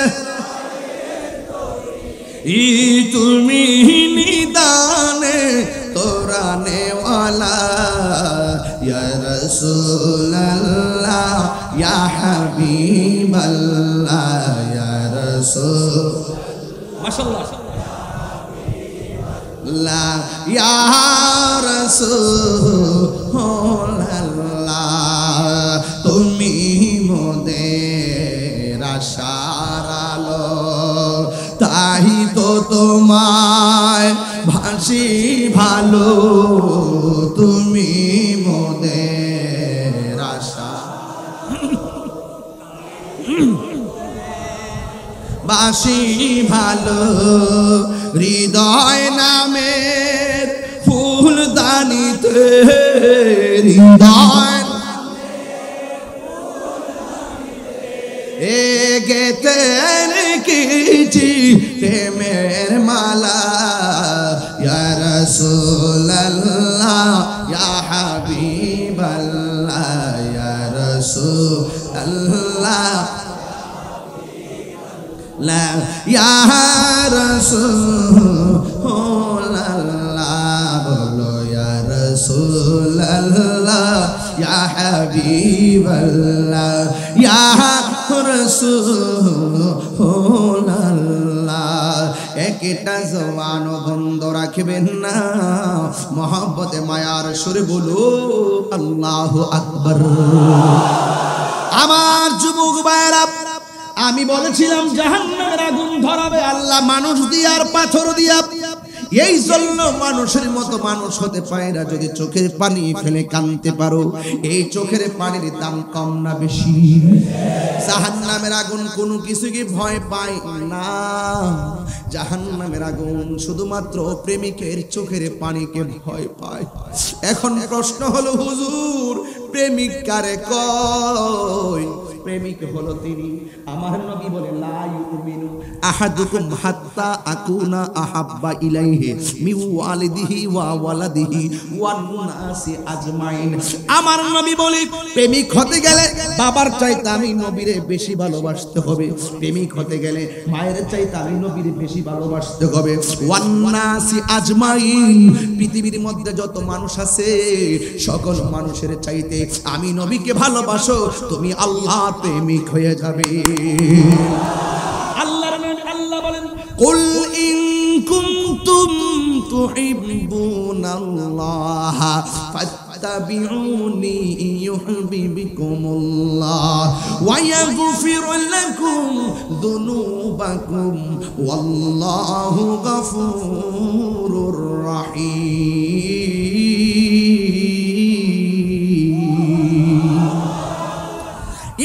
তুমি নিদানে তোরানেওয়ালা, ইয়া রাসূলুল্লাহ, ইয়া হাবিবাল্লাহ, ইয়া রাসূল। মাশাআল্লাহ, ইয়া রাসূলুল্লাহ, তুমি মোদের আশার আলো, তাই তো তোমায় ভাসি ভালো, তুমি মোদের আশা বাসি ভালো, হৃদয় নামের ফুলদানিতে, হৃদয় গেতে রেখেছি প্রেমের মালা, ইয়া রাসূলুল্লাহ, ইয়া হাবিবাল্লাহ, ইয়া রাসূলুল্লাহ, ইয়া রাসূলুল্লাহ, বলো ইয়া রাসূলুল্লাহ, ইয়া হাবিবাল্লাহ, ইয়া রাসূলুল্লাহ। একটা জবান বন্ধ রাখবেন না, মহব্বতে মায়ার সুরে বলো আল্লাহু আকবার। আমার যুবক ভাইরা, আমি বলেছিলাম জাহান্নামের আগুন ধরাবে আল্লাহ মানুষ দিয়ে আর পাথর দিয়া। এই জন্য মানুষের মতো মানুষ হতে পারে না। যদি চোখের পানি ফেলে কাঁদতে পারো, এই চোখের পানির দাম কম না বেশি? জাহান্নামের আগুন কোনো কিছুকে ভয় পায় না। জাহান্নামের আগুন শুধুমাত্র প্রেমিকের চোখের পানিকে ভয় পায়। এখন প্রশ্ন হলো, হুজুর প্রেমিক কারে কয়? প্রেমিক হলো তিনি আমার নবী বলে লা ইউমিনু আহাদুকুম হাত্তা আকুনা আহাব্বা ইলাইহি মিন ওয়ালিদিহি ওয়া ওয়ালাদিহি ওয়ান নাসি আজমাইন। আমার নবী বলে প্রেমিক হতে গেলে বাবার চাইতে আমি নবীরে বেশি ভালোবাসতে হবে, প্রেমিক হতে গেলে মায়ের চাইতে আমি নবীরে বেশি ভালোবাসতে হবে। ওয়ান নাসি আজমাইন, পৃথিবীর মধ্যে যত মানুষ আছে সকল মানুষের চাইতে আমি নবীকে ভালোবাসো, তুমি আল্লাহ প্রেমিক হয়ে যাবে। আল্লাহর নবী আল্লাহ বলেন কুল ইন কুনতুম তুহিব্বুনাল্লাহ ফাত্তাবিউনি ইউহিব্বুকুমুল্লাহ ওয়া ইয়াগফির লাকুম যুনুবাকুম ওয়াল্লাহু গফুরুর রহিম।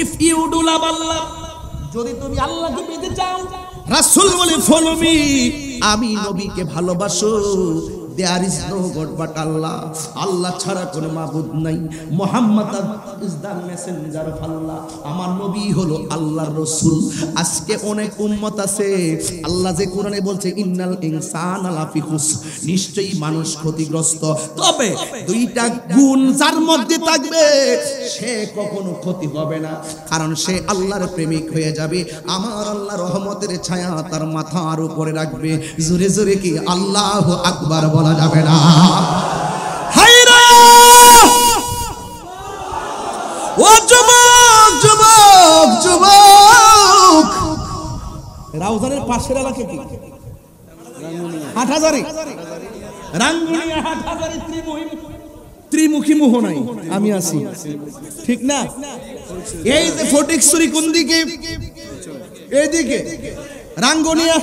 If you do love Allah, যদি তুমি আল্লাহকে পেতে চাও, রাসূল বলে ফলো মি, আমি নবীকে ভালোবাসো। There is no God but Allah, আল্লাহ ছাড়া কোনো মাবুদ নাই। Muhammad is the messenger of Allah, আমার নবী হলো আল্লাহর রাসূল। আজকে অনেক উম্মত আছে, আল্লাহ যে কোরআনে বলছে ইন্নাল ইনসানা লাফি খুসর, নিশ্চয়ই মানুষ ক্ষতিগ্রস্ত। তবে দুইটা গুণ যার মধ্যে থাকবে সে কখনো ক্ষতি হবে না, কারণ সে আল্লাহর প্রেমিক হয়ে যাবে। আমার আল্লাহ রহমতের ছায়া তার মাথার উপরে রাখবে। জোরে জোরে কি আল্লাহু আকবার বলা যাবে না? হায়রা ও যুবক যুবক যুবক, রাউজানের পাশের এলাকা কি? হাটহাজারী, রাঙ্গুনিয়া হাটহাজারী ত্রিমুখী মোহনায় আমি আছি, ঠিক না? এই যে ফটিকছড়ি কোন দিকে? এইদিকে। রাঙ্গুনিয়া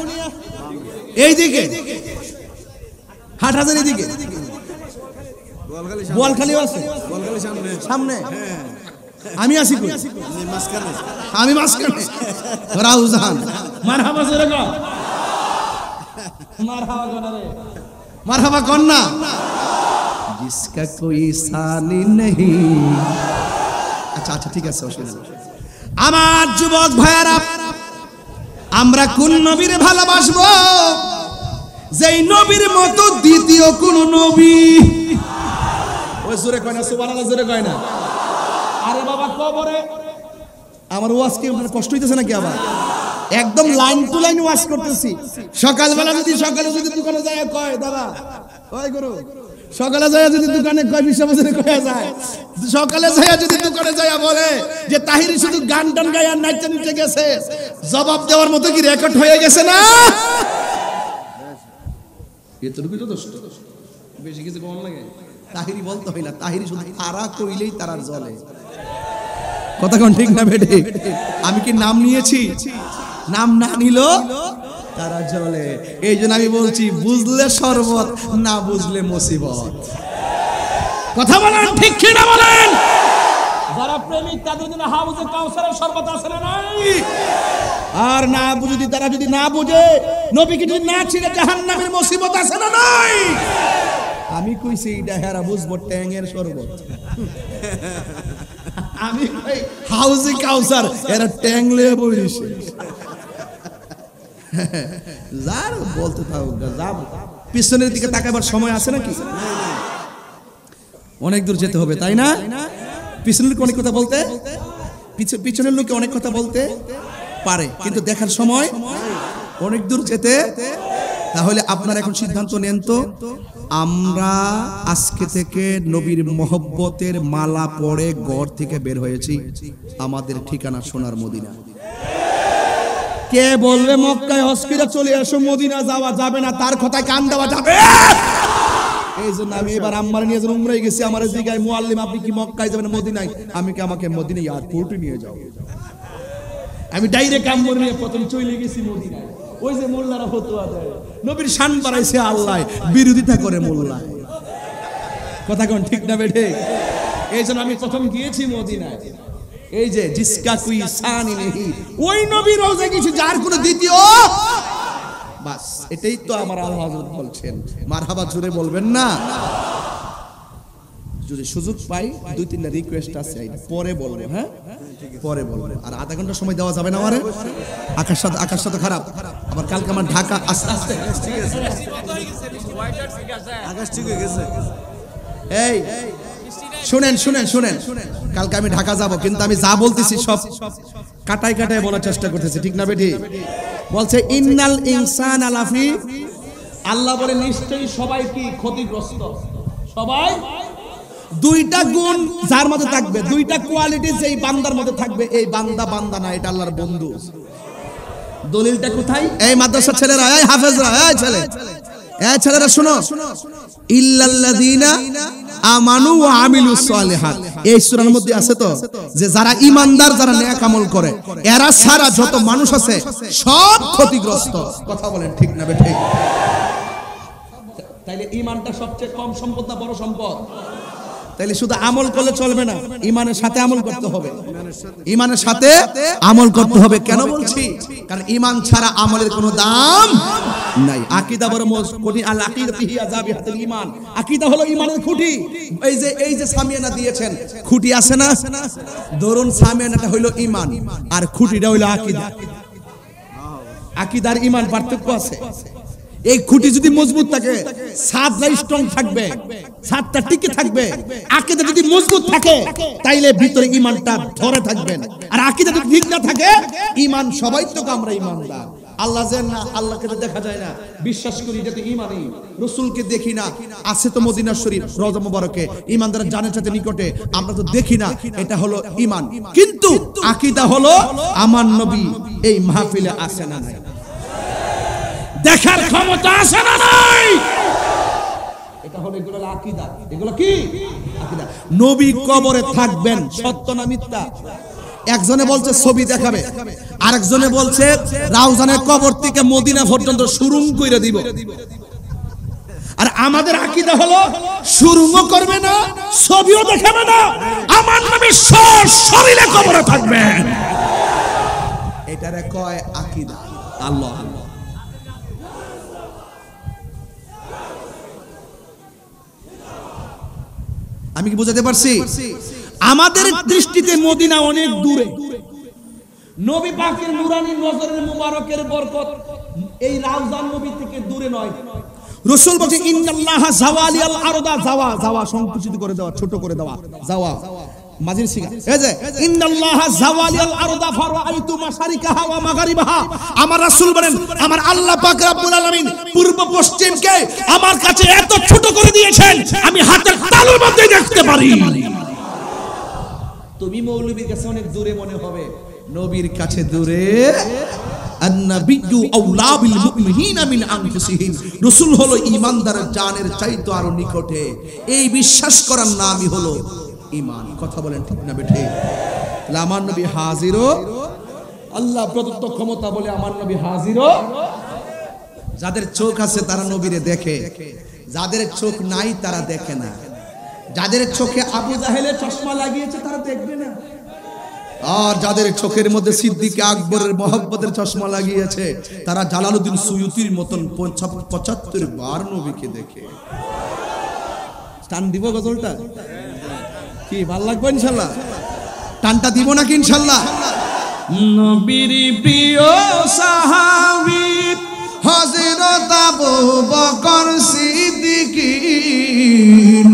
এইদিকে, হাটহাজারী দিকে, বোয়ালখালীও আছে সামনে। আমি আছি আমি মাঝখানে। রাউজান মারহাবা জোরে কর, মারহাবা কর রে, মারহাবা কর না। जिसका कोई सानी नहीं। আচ্ছা আচ্ছা ঠিক আছে, অসুবিধা নেই। আমার যুবক ভাইয়ারা, আমরা কোন নবীরে ভালোবাসবো? যেই নবীর মতো দ্বিতীয় কোন নবী। ওই জোরে কয় না সুবহানাল্লাহ, জোরে কয় না। আরে বাবা কবরে আমার ওয়াজ কি কষ্ট হইতেছে নাকি? আবার একদম লাইন টু লাইন ওয়াজ করতেছি। সকালে যদি দোকানে যায় কয় দাদা ওই গুরু, সকালে যায় যদি দোকানে কয় বিশ্ববাজারে কয়া যায়, সকালে যায় যদি দোকানে যায় বলে যে তাহিরি শুধু গান টান গায় আর নাচতে নিতে গেছে, জবাব দেওয়ার মতো কি রেকর্ড হয়ে গেছে না? এতটুকু তো দোষ, বেশি কিছু কম লাগে। তাহিরি বলতে হয় না, তাহিরি শুধু তারা কইলেই তারা জ্বলে। কথা কোন ঠিক না বেটে? আমি কি নাম নিয়েছি? নাম না নিল তারা জ্বলে। এই জন্য আমি বলছি বুঝলে শরবত, না বুঝলে মুসিবত। কথা বলেন ঠিক কি না বলেন? যারা প্রেমিক তাদের জন্য হাউজে কাউসারের শরবত আছে না নাই? আর না বুঝি তারা যদি না বুঝে, নবীকে যদি না চিনে জাহান্নামের মুসিবত আছে না নাই? আমি কইছি এটা হেরা বুঝবো ট্যাংয়ের শরবত। আমি কই হাউজে কাউসার, এরা ট্যাং লয়ে বইছে। যার বলতে থাকো, যাব পিছনের দিকে তাকাবার সময় আছে নাকি? অনেক দূর যেতে হবে, তাই না? পিছনের লোক অনেক কথা বলতে, পিছনের লোকে অনেক কথা বলতে পারে, কিন্তু দেখার সময় অনেক দূর যেতে। তাহলে আপনারা এখন সিদ্ধান্ত নেন তো, আমরা আজকে থেকে নবীর মহব্বতের মালা পরে ঘর থেকে বের হয়েছি, আমাদের ঠিকানা সোনার মদিনা। কে বলবে মক্কায় হজ করে চলে আসো, মদিনা যাওয়া যাবে না, তার কথায় কান দেওয়া যাবে? এই জন্য আমি এবার আম্মার নিয়ে যখন উমরায় গেছি, আমার জিগায় মুআল্লিম আপনি কি মক্কায় যাবেন মদিনায়? আমি কি আমাকে মদিনা এয়ারপোর্টে নিয়ে যাও? আমি ডাইরেক্ট আম্মার নিয়ে প্রথম চলে গেছি মদিনায়। ওই যে মোল্লারা ফতোয়া দেয়, নবীর শান বাড়াইছে আল্লাহ, বিরোধিতা করে মোল্লা। কথা কোন ঠিক না বেঠে? এই জন্য আমি প্রথম গিয়েছি মদিনায়। এই যে জিসকা কুই সানি নেহি, ওই নবীর রওজা কিছু যার কোনো দ্বিতীয়, বাস এটাই তো আমার আল্লাহ হযরত বলছেন। মারহাবা জোরে বলবেন না? যদি সুযোগ পাই 2-3টা রিকোয়েস্ট আছে, পরে বলবো। হ্যাঁ, পরে বলবো। আর আধা ঘন্টা সময় দেওয়া যাবে না আমারে? আকাশ সাথে খারাপ। আবার কালকে আমার ঢাকা আস্তে আস্তে আকাশ ঠিক হয়ে গেছে। এই শুনেন, কালকে আমি ঢাকা যাব, কিন্তু আমি যা বলতেছি সব কাটায় বলার চেষ্টা করতেছি, ঠিক না বেটি? বলছে ইন্নাল ইনসানা লাফি, আল্লাহ বলে নিশ্চয়ই সবাই কি ক্ষতিগ্রস্ত। সবাই দুইটা গুণ যার মধ্যে থাকবে, দুইটা কোয়ালিটি যেই বান্দার মধ্যে থাকবে, এই বান্দা না, এটা আল্লাহর বন্ধু। দলিলটা কোথায়? এই মাদ্রাসার ছেলেরা, এই হাফেজরা, এই ছেলেরা শোনো, ইল্লাল্লাযীনা আমানু ওয়া আমিলুস সালিহাত, এই সূরার মধ্যে আছে তো যে যারা ঈমানদার, যারা নেক আমল করে, এরা সারা যত মানুষ আছে সব ক্ষতিগ্রস্ত। কথা বলেন ঠিক না বেঠি? তাইলে ঈমানটা সবচেয়ে কম সম্পদ না বড় সম্পদ? তাইলে শুধু আমল করলে চলবে না, ঈমানের সাথে আমল করতে হবে। ঈমানের সাথে আমল করতে হবে। কেন বলছি? কারণ ঈমান ছাড়া আমলের কোনো দাম নাই। আকীদা বড় কঠিন। আল আকীদাতু হিয়া যাবিহাতুল ঈমান। আকীদা হলো ঈমানের খুঁটি। এই যে সামিয়ানা দিয়েছেন, খুঁটি আছে না? ধরুন সামিয়ানাটা হইলো ঈমান আর খুঁটিটা হইলো আকীদা। আকীদার ঈমান পার্থক্য আছে। এই খুঁটি যদি মজবুত থাকে, ছাদটা স্ট্রং থাকবে, ছাদটা টিকে থাকবে। আকীদা যদি মজবুত থাকে, তাইলে ভিতরে ঈমানটা ধরে থাকবেন। আর আকীদা যদি ঠিক না থাকে, ঈমান, সবাই তো আমরা ঈমানদার। আল্লাহ জান না, আল্লাহকে তো দেখা যায় না, বিশ্বাস করি এটা তো ঈমানই। রাসূলকে দেখি না, আছে তো মদিনার শরীফ, রওজা মুবারকে, ঈমানদার জানের সাথে নিকটে, আমরা তো দেখি না, এটা হলো ঈমান। কিন্তু আকীদা হলো আমার নবী এই মাহফিলে আছে না নাই? দেখার ক্ষমতা আছে না নাই? এটা হলো, এগুলো আকীদা। এগুলো কি আকীদা? নবী কবরে থাকবেন, সত্য না মিথ্যা? একজনে বলছে ছবি দেখাবে, আরেকজনে বলছে রাউজানের কবর থেকে মদিনা পর্যন্ত সুরুং কইরা দিব। আর আমাদের আকীদা হলো সুরুংও করবে না, ছবিও দেখাবে না, আমার নবী সশরীরে কবরে থাকবেন। এটারে কয় আকীদা। আল্লাহ আমি কি বুঝাতে পারছি? আমাদের দৃষ্টিতে মদিনা অনেক দূরে, নবী পাকের নূরানী নজরের মুবারকের বরকত এই রাউজান নবী থেকে দূরে নয়। রাসূল বলেন ইন্নাল্লাহা যাওয়ালিয়াল আরদা, যাওয়া সংকুচিত করে দেওয়া, ছোট করে দেওয়া, যাওয়া মাজির সিগা। এই যে ইন্নাল্লাহা যাওয়ালিয়াল আরদা ফারাআইতু মাশারিকাহা ওয়া মাগরিবাহা, আমার রাসূল বলেন আমার আল্লাহ পাক রব্বুল আলামিন পূর্ব পশ্চিমকে আমার কাছে এত ছোট করে দিয়েছেন, আমি হাতের তালুর মধ্যে দেখতে পারি। তুমি মৌলবীর কাছে অনেক দূরে মনে হবে, নবীর কাছে দূরে। আন-নাবিয়্যু আওলা বিল মুমিনিনা মিন আনফুসিহিম, রাসূল হলো ঈমানদারের জানের চাইতে আরো নিকটে। এই বিশ্বাস করার নামই হলো ঈমান। কথা বলেন ঠিক না বেঠে? তাহলে আমার নবী হাজিরও, আল্লাহ প্রদত্ত ক্ষমতা বলে আমার নবী হাজিরও। যাদের চোখ আছে তারা নবীরে দেখে, যাদের চোখ নাই তারা দেখে না। যাদের চোখে আবু জাহেলের চশমা লাগিয়েছে তারা দেখবে না, আর যাদের চোখের মধ্যে সিদ্দিক আকবরের মহব্বতের চশমা লাগিয়েছে তারা জালালউদ্দিন সুয়ুতির মতন 75 বার নবীকে দেখে। টান দিব গজলটা কি ভাল লাগবে ইনশাআল্লাহ? টানটা দিব নাকি ইনশাআল্লাহ? নবীর প্রিয় সাহাবী হযরত আবু বকর সিদ্দিক,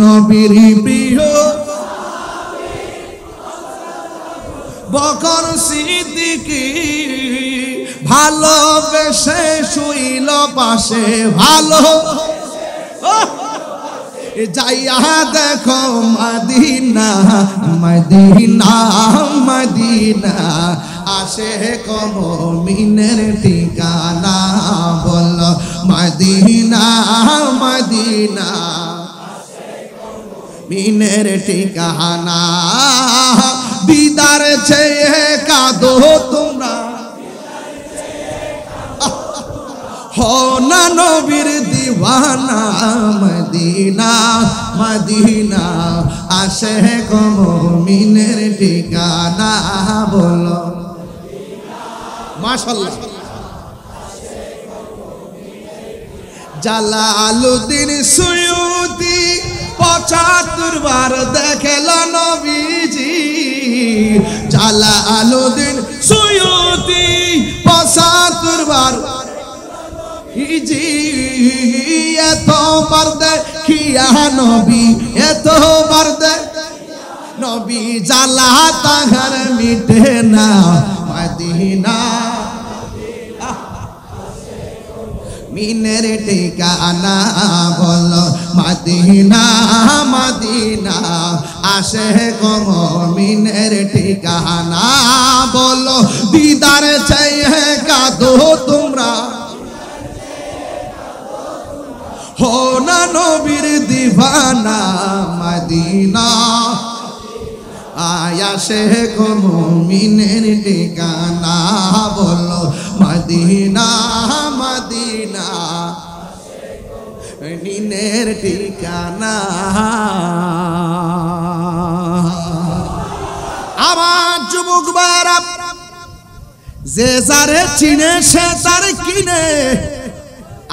নবীর প্রিয় বকর সিদ্দিক, ভালোবেসে শুইল পাশে, ভালো যাইয়া দেখো মদিনা, মদিনা মদিনা, আসে কোন মিনের ঠিকানা, বল মদিনা মদিনা, মিনের ঠিকানা। দিদার চেয়ে কাঁদো তোমরা, হো না নবীর দিওয়ানা, মদিনা মদিনা, আসে গো মুমিনের ঠিকানা, বলো মাশাআল্লাহ। জালালউদ্দিন সুয়ুতি ৭৫ বার দেখল নবীজি জালালউদ্দিন সুয়ুতি ৭৫ বার হিজি এতবার দেখিয়া নবী এতবার নবী জালা তাহার মিটে না মদিনা মিনের ঠিকানা বলো মদিনা মদিনা আসে গো মিনের ঠিকানা বলো দিদার চাইয়ে কাঁদো তোমরা হো না নবীর দিওয়ানা মদিনা আয়া সে গো মুমিনের ঠিকানা বলো মদিনা মদিনা মিনের ঠিকানা আমার যুবক ভাইরা যে যারে চিনে সে তার কিনে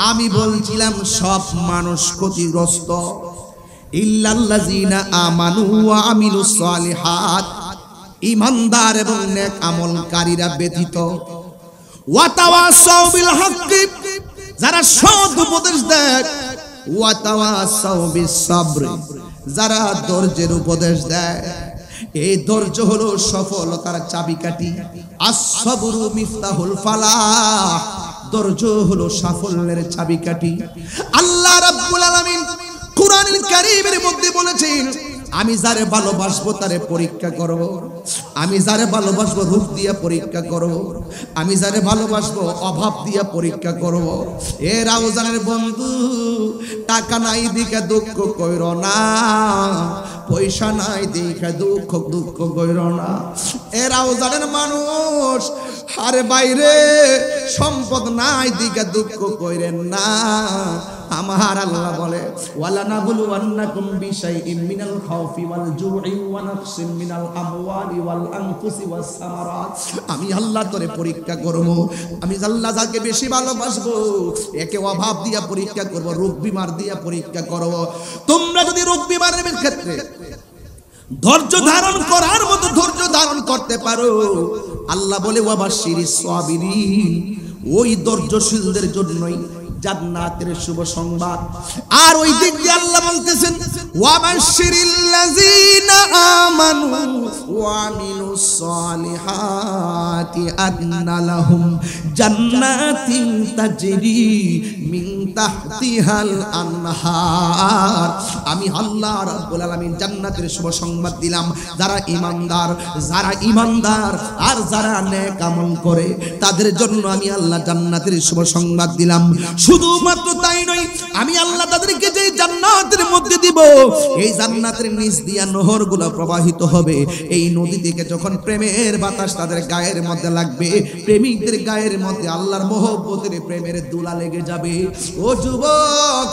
আমি বলছিলাম সব মানুষ ক্ষতিগ্রস্ত ইল্লাল্লাযিনা আমানু ওয়া আমিলুস সালিহাত ঈমানদার এবং নেক আমলকারীরা ব্যতীত ওয়া তাওয়াসাউ বিল হক যারা সৎ উপদেশ দেয় ওয়া তাওয়াসাউ বিস সাবর যারা ধৈর্যের উপদেশ দেয় এই ধৈর্য হলো সফলতার চাবিকাঠি আস-সাবরু মিফতাহুল ফালাহ ধৈর্য হলো সাফল্যের চাবিকাঠি আল্লাহ রাব্বুল আলামিন কুরআনুল কারীমের মধ্যে বলেছেন আমি যারে ভালোবাসবো তারে পরীক্ষা করব আমি যারে ভালোবাসবো রূপ দিয়া পরীক্ষা করব আমি যারে ভালোবাসবো অভাব দিয়া পরীক্ষা করব এ রাউজানের বন্ধু টাকা নাই দিকে দুঃখ কইরো না পয়সা নাই দিকে দুঃখ কইরো না এ রাউজানের মানুষ আরে বাইরে সম্পদ নাই দিকে দুঃখ কইরেন না আমার আল্লাহ বলে ওয়ালা নাবলুওয়ান্নাকুম বিশাইইন মিনাল খাউফি ওয়াল জুই ওয়া নাকসিন মিনাল আমওয়ালি ওয়াল আনফুসি ওয়াস সামারাত আমি আল্লাহ তোরে পরীক্ষা করব আমি আল্লাহ যাকে বেশি ভালোবাসবো একে অভাব দিয়া পরীক্ষা করব রোগ বিমার দিয়া পরীক্ষা করব তোমরা যদি রোগ বিমারের ক্ষেত্রে ধৈর্য ধারণ করার মতো ধৈর্য ধারণ করতে পারো আল্লাহ বলে ওয়া বাশশিরিস সাবিরিন ওই ধৈর্যশীলদের জন্যই জান্নাতের শুভ সংবাদ আর ওই দিক দিয়ে আল্লাহ বলতেছেন ওয়া বাশশিরিল্লাযিনা আমানু ওয়া আমিলুস সালিহাতি আন্না লাহুম জান্নাতিন তাজরি মিন তাহতিহাল আনহার আমি আল্লাহ রাব্বুল আলামিন জান্নাতের শুভ সংবাদ দিলাম যারা ঈমানদার আর যারা নেক আমল করে তাদের জন্য আমি আল্লাহ জান্নাতের শুভ সংবাদ দিলাম শুধুমাত্র তাই নয় আমি আল্লাহ তাদেরকে যে জান্নাতের মধ্যে দিব এই জান্নাতের নিচ দিয়া নহরগুলো প্রবাহিত হবে এই নদী থেকে যখন প্রেমের বাতাস তাদের গায়ের মধ্যে লাগবে প্রেমিকদের গায়ের মধ্যে আল্লাহর মহব্বতের প্রেমের দুলা লেগে যাবে ও যুবক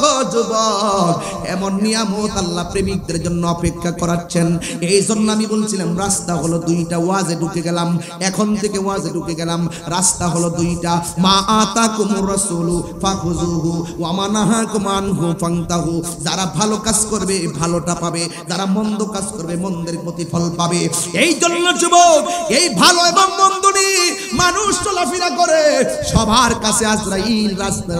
এমন নিয়ামত আল্লাহ প্রেমিকদের জন্য অপেক্ষা করাচ্ছেন এই জন্য আমি বলছিলাম রাস্তা হলো দুইটা ওয়াজে ঢুকে গেলাম এখন থেকে ওয়াজে ঢুকে গেলাম রাস্তা হলো দুইটা মা আতাকুমুর রাসূলু ফাখুযুহু ওয়া মা নাহাকুম আনহু ফান্তাহু যারা ভালো কাজ করবে ভালোটা পাবে যারা মন্দ কাজ করবে মন্দের প্রতিফল পাবে এই জন্য যুবক এই ভালো এবং মন্দ নিয়ে মানুষ চলাফেরা করে সবার কাছে আজরাইল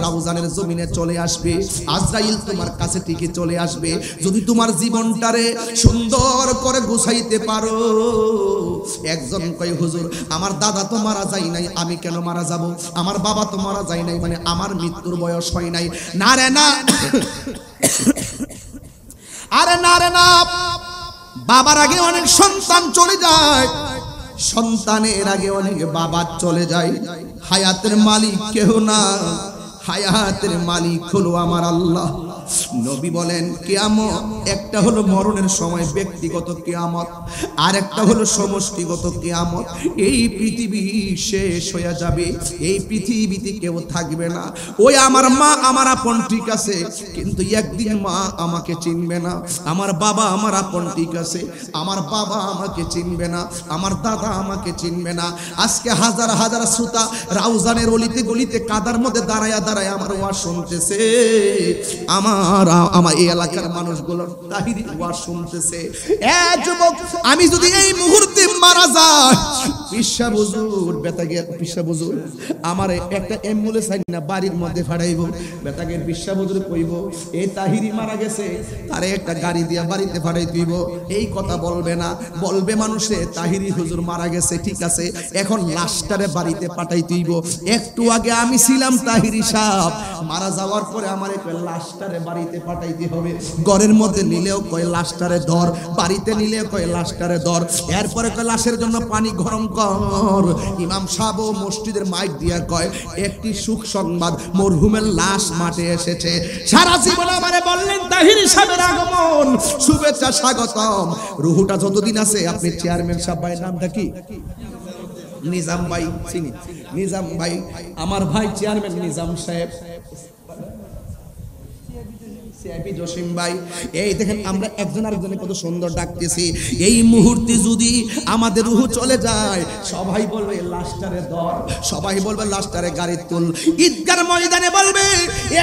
রাউজানের জমিনে চলে আসবে আজরাইল তোমার কাছে ঠিকই চলে আসবে যদি তোমার জীবনটারে সুন্দর করে গুছাইতে পারো একজন কয় হুজুর আমার দাদা তো মারা যায় নাই আমি কেন মারা যাব আমার বাবা তো মারা যায় নাই মানে আমার মৃত্যুর বয়স হয় নাই না রে না আরে না রে না বাবার আগে অনেক সন্তান চলে যায় সন্তানের আগে অনেক বাবা চলে যায় হায়াতের মালিক কেউ না হায়াতের মালিক হলো আমার আল্লাহ নবী বলেন কিয়ামত একটা হলো মরণের সময় ব্যক্তিগত কিয়ামত, আর একটা হলো সমষ্টিগত কিয়ামত। এই পৃথিবী শেষ হয়ে যাবে, এই পৃথিবীতে কেউ থাকবে না। ওই আমার মা আমার আপন ঠিক আছে, কিন্তু একদিন মা আমাকে চিনবে না। আমার বাবা আমার আপন ঠিক আছে, আমার বাবা আমাকে চিনবে না, আমার দাদা আমাকে চিনবে না। আজকে হাজার হাজার শ্রোতা রাউজানের অলিতে গলিতে কাদার মধ্যে দাঁড়ায়া দাঁড়ায় আমার ওয়াজ শুনতেছে। আমার এই এলাকার মানুষগুলো তাহিরি ওয়াজ শুনতেছে। যুবক, আমি যদি এই মুহূর্তে মারা যাই, পিসা হুজুর বেতাগের পিসা হুজুর আমার একটা অ্যাম্বুলেন্স আইন না বাড়ির মধ্যে ফাড়াইব। বেতাগের পিসা হুজুর কইব এই তাহিরি মারা গেছে, তারে একটা গাড়ি দিয়া বাড়িতে ফাড়াই দিব। এই কথা বলবে না, বলবে মানুষে তাহিরি হুজুর মারা গেছে, ঠিক আছে, এখন লাশটারে বাড়িতে পাঠাই দিব। একটু আগে আমি ছিলাম তাহিরি সাহেব, মারা যাওয়ার পরে আমার লাশটারে বাড়িতে পাঠাইতে হবে। ঘরের মধ্যে নিলেও কয় লাশটারে ধর, বাড়িতে নিলেও কয় লাশটারে ধর। এরপরে কয় লাশের জন্য পানি গরম কর। ইমাম সাহেব মসজিদের মাইক দিয়া কয় একটি সুখ সংবাদ, মরহুমের লাশ মাঠে এসেছে। সারা জীবন আমারে বললেন তাহিরি সাহেবের আগমন, শুভেচ্ছা, স্বাগতম। রুহুটা যতদিন আছে, আপনি চেয়ারম্যান সাহেব ভাইয়ের নামটা কি? নিজাম ভাই, চিনি নিজাম ভাই, আমার ভাই চেয়ারম্যান নিজাম সাহেব, জসিম ভাই। এই দেখেন আমরা একজন আরেকজনের কত সুন্দর ডাকতেছি। এই মুহূর্তে যদি আমাদের রূহ চলে যায়, সবাই বলবে লাশটারে ধর, সবাই বলবে লাশটারে গাড়ি তুল। ঈদগার ময়দানে বলবে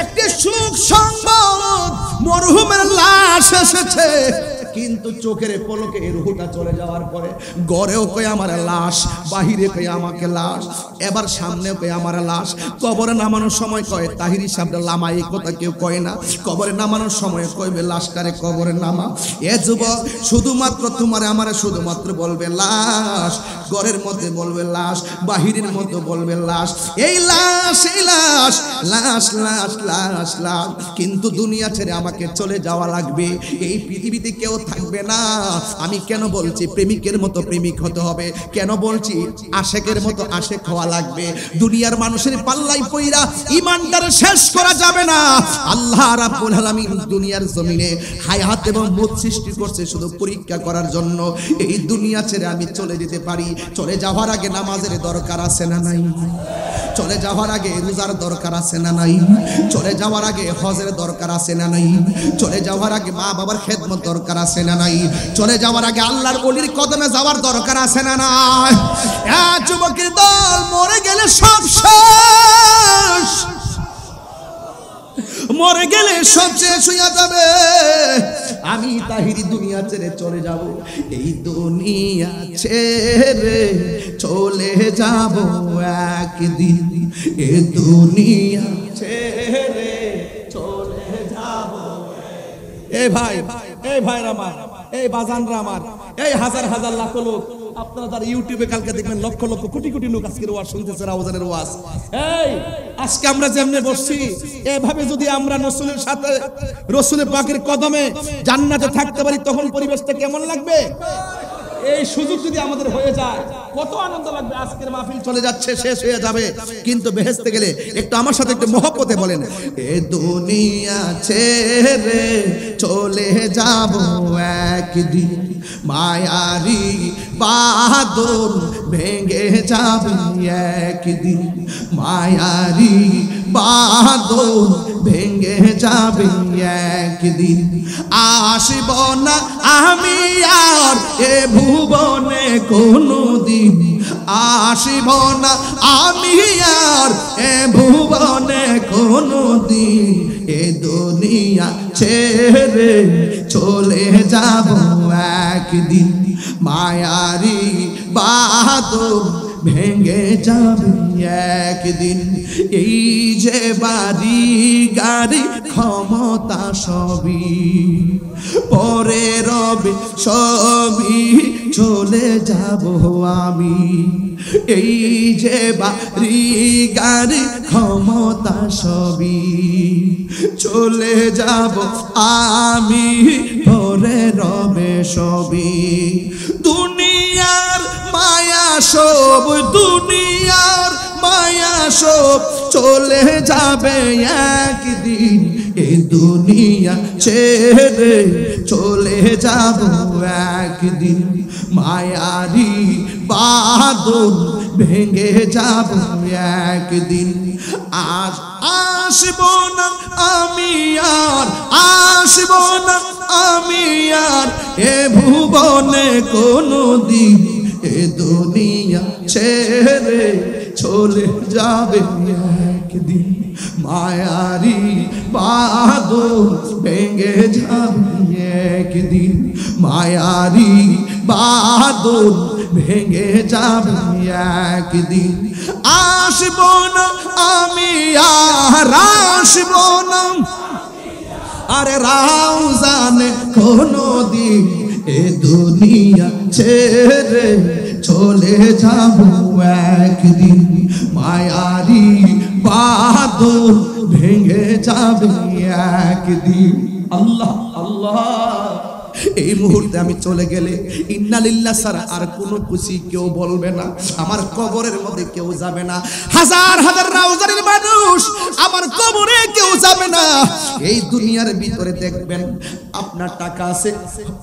একটি সুখ সংবাদ, মরহুমের লাশ এসেছে। কিন্তু চোখের পলকে রুহটা চলে যাওয়ার পরে ঘরেও কই আমার লাশ, বাহিরে কই আমাকে লাশ, এবার সামনেও কই আমার লাশ। কবরে নামানোর সময় কয় তাহিরি সাহেব লামা, এই কথা কেউ কয় না। কবরে নামানোর সময় কইবে লাশটারে কবরে নামা। এ যুবক, শুধুমাত্র তোমার আমার শুধুমাত্র বলবে লাশ, ঘরের মধ্যে বলবে লাশ, বাহিরের মধ্যে বলবে লাশ। এই লাশ, এই লাশ, লাশ লাশ লাশ লাশ। কিন্তু দুনিয়া ছেড়ে আমাকে চলে যাওয়া লাগবে, এই পৃথিবীতে কেউ থাকবে না। আমি কেন বলছি প্রেমিকের মতো প্রেমিক হতে হবে, কেন বলছি আশেকের মতো আশেক হওয়া লাগবে। দুনিয়ার মানুষের পাল্লাই পইরা ঈমানটারে শেষ করা যাবে না। আল্লাহ রাব্বুল আলামিন দুনিয়ার জমিনে হায়াত এবং মউত সৃষ্টি করছে শুধু পরীক্ষা করার জন্য। এই দুনিয়া ছেড়ে আমি চলে যেতে পারি, চলে যাওয়ার আগে নামাজের দরকার আছে না নাই? চলে যাওয়ার আগে রোজার দরকার আছে না নাই? চলে যাওয়ার আগে হজের দরকার আছে না নাই? চলে যাওয়ার আগে মা বাবার খেদমত দরকার আছে না নাই? চলে যাওয়ার আগে আল্লাহর ওলির কদমে যাওয়ার দরকার আছে না নাই? যুবকের দল মরে গেলে সব শেষ, মরে গেলে সব শেষ হইয়া যাবে। আমি তাহিরি দুনিয়া ছেড়ে চলে যাব, এই দুনিয়া ছেড়ে চলে যাব একদিন, এ দুনিয়া ছেড়ে চলে যাব। এই ভাই, এই ভাইরা আমার, এই বাজানরা আমার, এই হাজার হাজার লাখ লোক, আপনারা যারা ইউটিউবে কালকে দেখবেন লক্ষ লক্ষ কোটি কোটি লোক আজকের ওয়াজ শুনতেছে, রাউজানের ওয়াজ। এই আজকে আমরা যেমনে বসছি, এভাবে যদি আমরা রাসূলের সাথে, রাসূলের পাকের কদমে জান্নাতে থাকতে পারি, তখন পরিবেশটা কেমন লাগবে? এই সুযোগ যদি আমাদের হয়ে যায় কত আনন্দ লাগবে। আজকের মাহফিল চলে যাচ্ছে, শেষ হয়ে যাবে, কিন্তু বেহেশতে গেলে একটু আমার সাথে একটু মহব্বতে বলেন, এ দুনিয়া ছেড়ে চলে যাব একদিন, মায়ারি বাদল ভেঙে যাবে একদিন, মায়ারি বাদল ভেঙে যাবে একদিন। আসব না আমি আর এ ভুবনে কোনদিন, আসব না আমি আর এ ভুবনে কোনদিন, এ দুনিয়া ছেড়ে চলে যাব একদিন, মায়ারি বাদল ভেঙে যাবে একদিন। এই যে বাড়ি গাড়ি ক্ষমতা সবই পরে রবে, সবই চলে যাব আমি। এই যে বাড়ি গাড়ি ক্ষমতা সবই চলে যাব আমি, পরে রবে সবই। দুনিয়ার মায়া সব, দুনিয়ার মায়া সব চলে যাবে একদিন, এই দুনিয়া ছেড়ে চলে যাব একদিন, মায়ারি বাদল ভেঙে যাব একদিন। আসব না আমি আর, আসব না আমি আর এ ভুবনে কোনদিন, এ দুনিয়া ছেড়ে চলে যাবে একদিন, মায়ারি বাদল ভেঙে যাবে একদিন, মায়ারি বাদল ভেঙে যাবে একদিন। আসব না আমি আর, আসব না আরে রাউজানে কোনদিন, এ দুনিয়া ছেড়ে চলে যাব একদিন, মায়ারি বাদল ভেঙে যাবে একদিন। আল্লাহ আল্লাহ, এই মুহূর্তে আমি চলে গেলে ইন্নালিল্লাহ ছাড়া আর কোনো খুশি কেউ বলবে না, আমার কবরের মধ্যে কেউ যাবে না, হাজার হাজার রাউজানের মানুষ আমার কবরে কেউ যাবে না। এই দুনিয়ার ভিতরে দেখবেন আপনার টাকা আছে,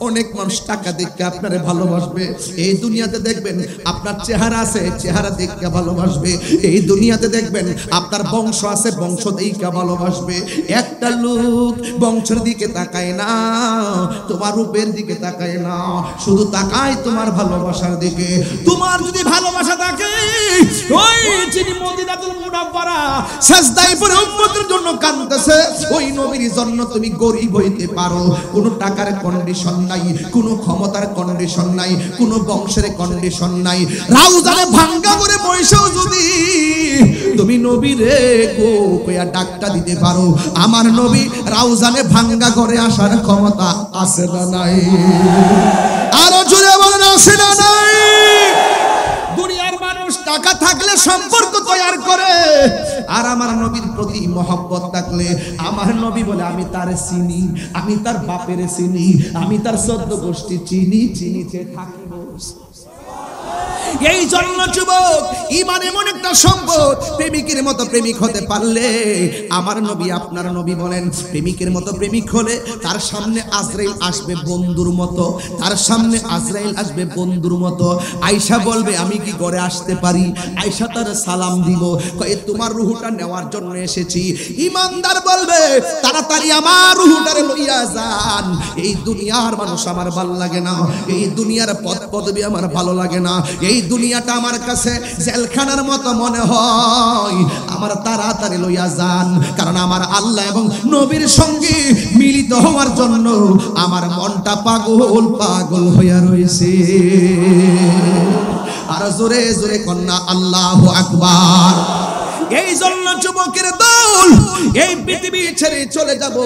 অনেক মানুষ টাকা দেখে আপনারে ভালোবাসবে। এই দুনিয়াতে দেখবেন আপনার চেহারা আছে, চেহারা দেখে ভালোবাসবে। এই দুনিয়াতে দেখবেন আপনার বংশ আছে, বংশ দেখে ভালোবাসবে। একটা লোক বংশের দিকে তাকায় না, তোমার রূপের দিকে তাকায় না, শুধু তাকায় তোমার ভালোবাসার দিকে। তোমার যদি ভালোবাসা থাকে, ওই যিনি মদিনাতুল মুনাওয়ারা সাজদায় পড়ে উম্মতের জন্য কাঁদতেছে, ওই নবীর জন্য তুমি গরিব হইতে পারো, কোনো টাকার কন্ডিশন নাই, কোনো ক্ষমতার কন্ডিশন নাই, কোনো বংশের কন্ডিশন নাই। রাউজানে ভাঙ্গা করে বৈশাও যদি তুমি নবীরে গো কইয়া ডাকটা দিতে পারো, আমার নবী রাউজানে ভাঙ্গা করে আসার ক্ষমতা আছে না নাই? আরো জোরে বলেন আছে না নাই? দুনিয়ার মানুষ টাকা থাকলে সম্পর্ক তৈরি করে, আর আমার নবীর প্রতি মহব্বত থাকলে আমার নবী বলে আমি তারে চিনি, আমি তার বাপের চিনি, আমি তার 14 গোষ্ঠী চিনি, চিনিতে থাকিব। এই জন্য যুবক, ঈমান এমন একটা সম্পদ, প্রেমিকের মতো প্রেমিক হতে পারলে আমার নবী আপনার নবী বলেন, প্রেমিকের মতো প্রেমিক হলে তার সামনে আজরাইল আসবে বন্ধুর মতো, তার সামনে আজরাইল আসবে বন্ধুর মতো। আয়েশা বলবে আমি কি ঘরে আসতে পারি? আয়েশা তার সালাম দিব, কয়ে তোমার রূহটা নেওয়ার জন্য এসেছি। ঈমানদার বলবে তাড়াতাড়ি আমার রূহটারে লইয়া যান, এই দুনিয়ার মানুষ আমার ভালো লাগে না, এই দুনিয়ার পদ পদবি আমার ভালো লাগে না, এই দুনিয়াটা আমার কাছে জেলখানার মতো মনে হয়, আমার তাড়াতাড়ি লইয়া যান, কারণ আমার আল্লাহ এবং নবীর সঙ্গে মিলিত হওয়ার জন্য আমার মনটা পাগল পাগল হইয়া রয়েছে। আর জোরে জোরে কন্যা আল্লাহু আকবার। এই জন্য যুবকের দল এই পৃথিবী ছেড়ে চলে যাব,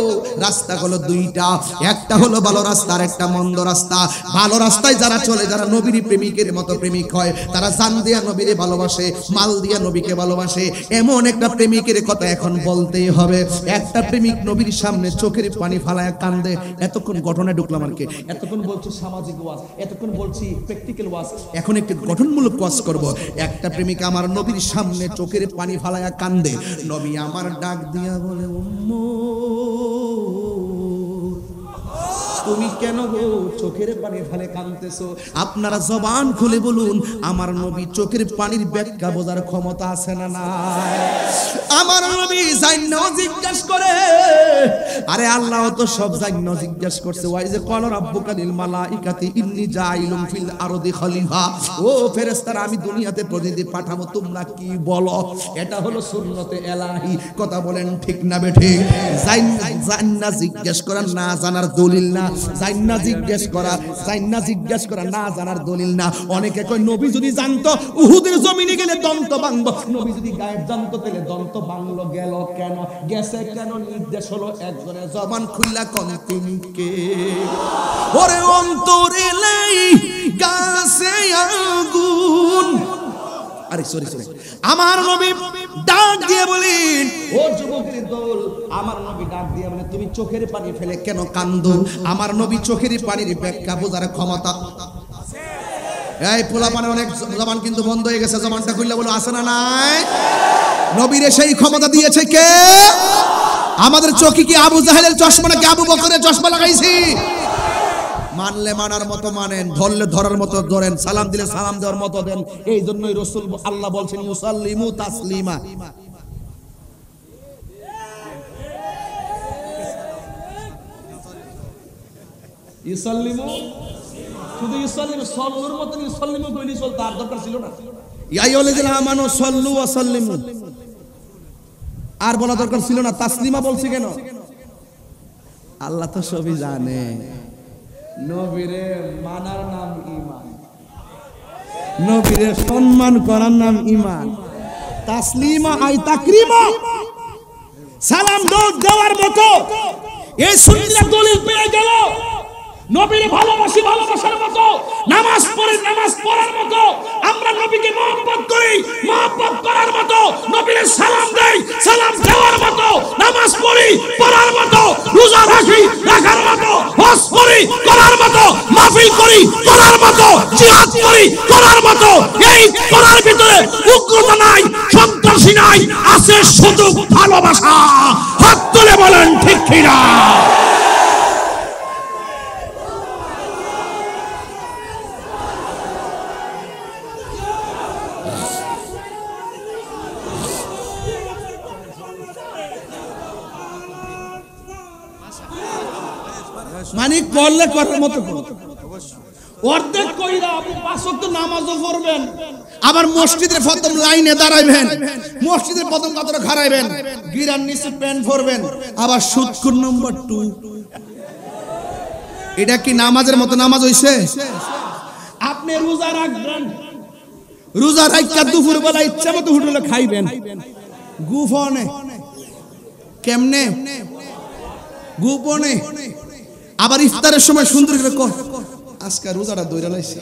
রাস্তা হলো দুইটা, একটা হলো ভালো রাস্তা আর একটা মন্দ রাস্তা। ভালো রাস্তায় যারা চলে, যারা নবীর প্রেমিকের মতো প্রেমিক হয়, তারা জান দিয়া নবীরে ভালোবাসে, মাল দিয়া নবীকে ভালোবাসে। এমন একটা প্রেমিকের কথা এখন বলতেই হবে। একটা প্রেমিক নবীর সামনে চোখের পানি ফালায় কান্দে। এতক্ষণ ঘটনায় ঢুকলাম আর কি, এতক্ষণ বলছি সামাজিক ওয়াজ, এতক্ষণ বলছি প্র্যাকটিক্যাল ওয়াজ, এখন একটি গঠনমূলক ওয়াজ করব। একটা প্রেমিক আমার নবীর সামনে চোখের পানি ফালায়া কান্দে, নবী আমার ডাক দিয়া বলে তুমি কেন গো চোখের পানি ফেলে কাঁদতেছো? আপনারা জবান খুলে বলুন, আমার নবী চোখের পানির ব্যাখ্যা বোঝার ক্ষমতা আছে না নাই? আমার নবী জান্নাও জিজ্ঞেস করে, আরে আল্লাহ তো সব জান্ন জিজ্ঞেস করছে, ওয়াই যে ক্বালা রাব্বুকা লিল মালাইকাতি ইন্নী জাইলুম ফিল আরদি খলিফা, ও ফেরেশতারা আমি দুনিয়াতে প্রতিনিধি পাঠাবো, তোমরা কি বলো? এটা হলো সুন্নতে এলাহি। কথা বলেন ঠিক না বেঠে? জান্না জিজ্ঞেস করা না জানার দলিল না, জান্না জিজ্ঞেস করা না জানার দলিল না। অনেকে কয় নবী যদি জানতো উহুদের জমিনে গেলে দন্ত ভাঙবো, নবী যদি গায়েব জানতো তাহলে দন্ত ভাঙলো, গেল কেন? গেছে কেন? নির্দেশ হলো একজনের জবান খুললা কোন তিনি কে? ওরে অন্তরে লাই গাছে আগুন। আরে সরি আমার নবী ডাক দিয়ে বলেন, ও যুবকের দল, আমার নবী ডাক দিয়ে বলে তুমি চোখের পানি ফেলে কেন কান্দো? আমার নবী চোখের পানির ব্যাখ্যা বোঝার ক্ষমতা আছে। এই পোলাপানে অনেক জবান কিন্তু বন্ধ হয়ে গেছে, জবানটা খুললে বলো আছে না নাই? নবীরে সেই ক্ষমতা দিয়েছে কে? আমাদের চোখে কি আবু জাহেলের চশমা নাকি আবু বকরের চশমা লাগাইছি? মানলে মানার মতো মানেন, ধরলে ধরার মতো ধরেন, সালাম দিলে সালাম দেওয়ার মতো দেন। এই জন্যই রাসূল আল্লাহ বলছেন ইউসাল্লিমু তাসলিমা। ইউসাল্লিমু, শুধু ইউসাল্লিমু, সল্লুর মতন ইউসাল্লিমু কইলি চল, তার দরকার ছিল না। ইয়া আইয়ুহাল্লাযিনা আমানু সাল্লু ওয়া সাল্লিমু, আর বলা দরকার ছিল না। তাসলিমা বলছি কেন? আল্লাহ তো সবই জানে। নবীরে মানার নাম ঈমান, নবীরে সম্মান করার নাম ঈমান। তাসলিমা আই তাকরিমা, সালাম দেওয়ার মতো এই সুন্নাহ দলিল পেয়ে গেল। নবীরে ভালোবাসি, ভালোবাসার মতো নামাজ পড়ি, নামাজ পড়ার মতো আমরা নবীকে মহব্বত করি, মহব্বত করার মতো নবীরে সালাম দেই, সালাম দেওয়ার মতো নামাজ পড়ি, পড়ার মতো রোজা রাখি, রাখার মতো হজ করি, করার মতো মাহফিল করি, করার মতো জিহাদ করি, করার মতো। এই করার ভিতরে উগ্রতা নাই, সন্ত্রাসী নাই, আছে শুধু ভালোবাসা। হাত তুলে বলেন ঠিক কিনা? মানে করলে করার মতো অর্ধেক কইরা আপনি 5 ওয়াক্ত নামাজও পড়বেন, আবার মসজিদের প্রথম লাইনে দাঁড়াইবেন, মসজিদের প্রথম কাতারে খাড়াইবেন, গিরার নিচে প্যান্ট পরবেন, আবার সুদকুর নম্বর 2। এটা কি নামাজের মতো নামাজ হইছে? আপনি রোজা রাখবেন, রোজা রাখা দুপুর বেলা ইচ্ছা মতো হোটেলে খাইবেন, গুফনে কেমনে গোপনে, আবার ইফতারের সময় সুন্দর করে কর আজকে রোজাটা দইরা লাইছে।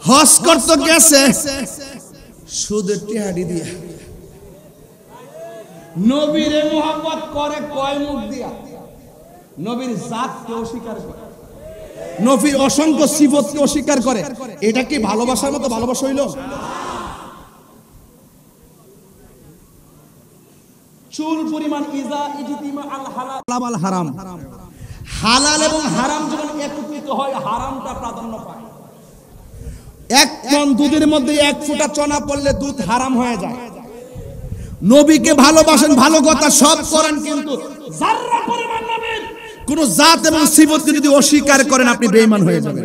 হজ করতে গেছে সুদের টিহাড়ি দিয়া। নবীরে মুহাব্বত করে কয় মুখ দিয়া? নবীর জাতকে অস্বীকার করে, নবীর অসংখ্য সিফতকে অস্বীকার করে। এটা কি ভালোবাসার মতো ভালোবাসা হইল? চুল পরিমাণ ইজা ইজতিমা আল হালাল ওয়াল হারাম, হালাল এবং হারাম যখন একত্রিত হয় হারামটা প্রাধান্য পায়। এক টন দুধের মধ্যে 1 ফোঁটা চনা পড়লে দুধ হারাম হয়ে যায়। নবীকে ভালোবাসেন, ভালো কথা সব করেন, কিন্তু যাররা পরিমাণ নবীর কোন জাত এবং সিফতকে যদি অস্বীকার করেন আপনি বেঈমান হয়ে যাবেন।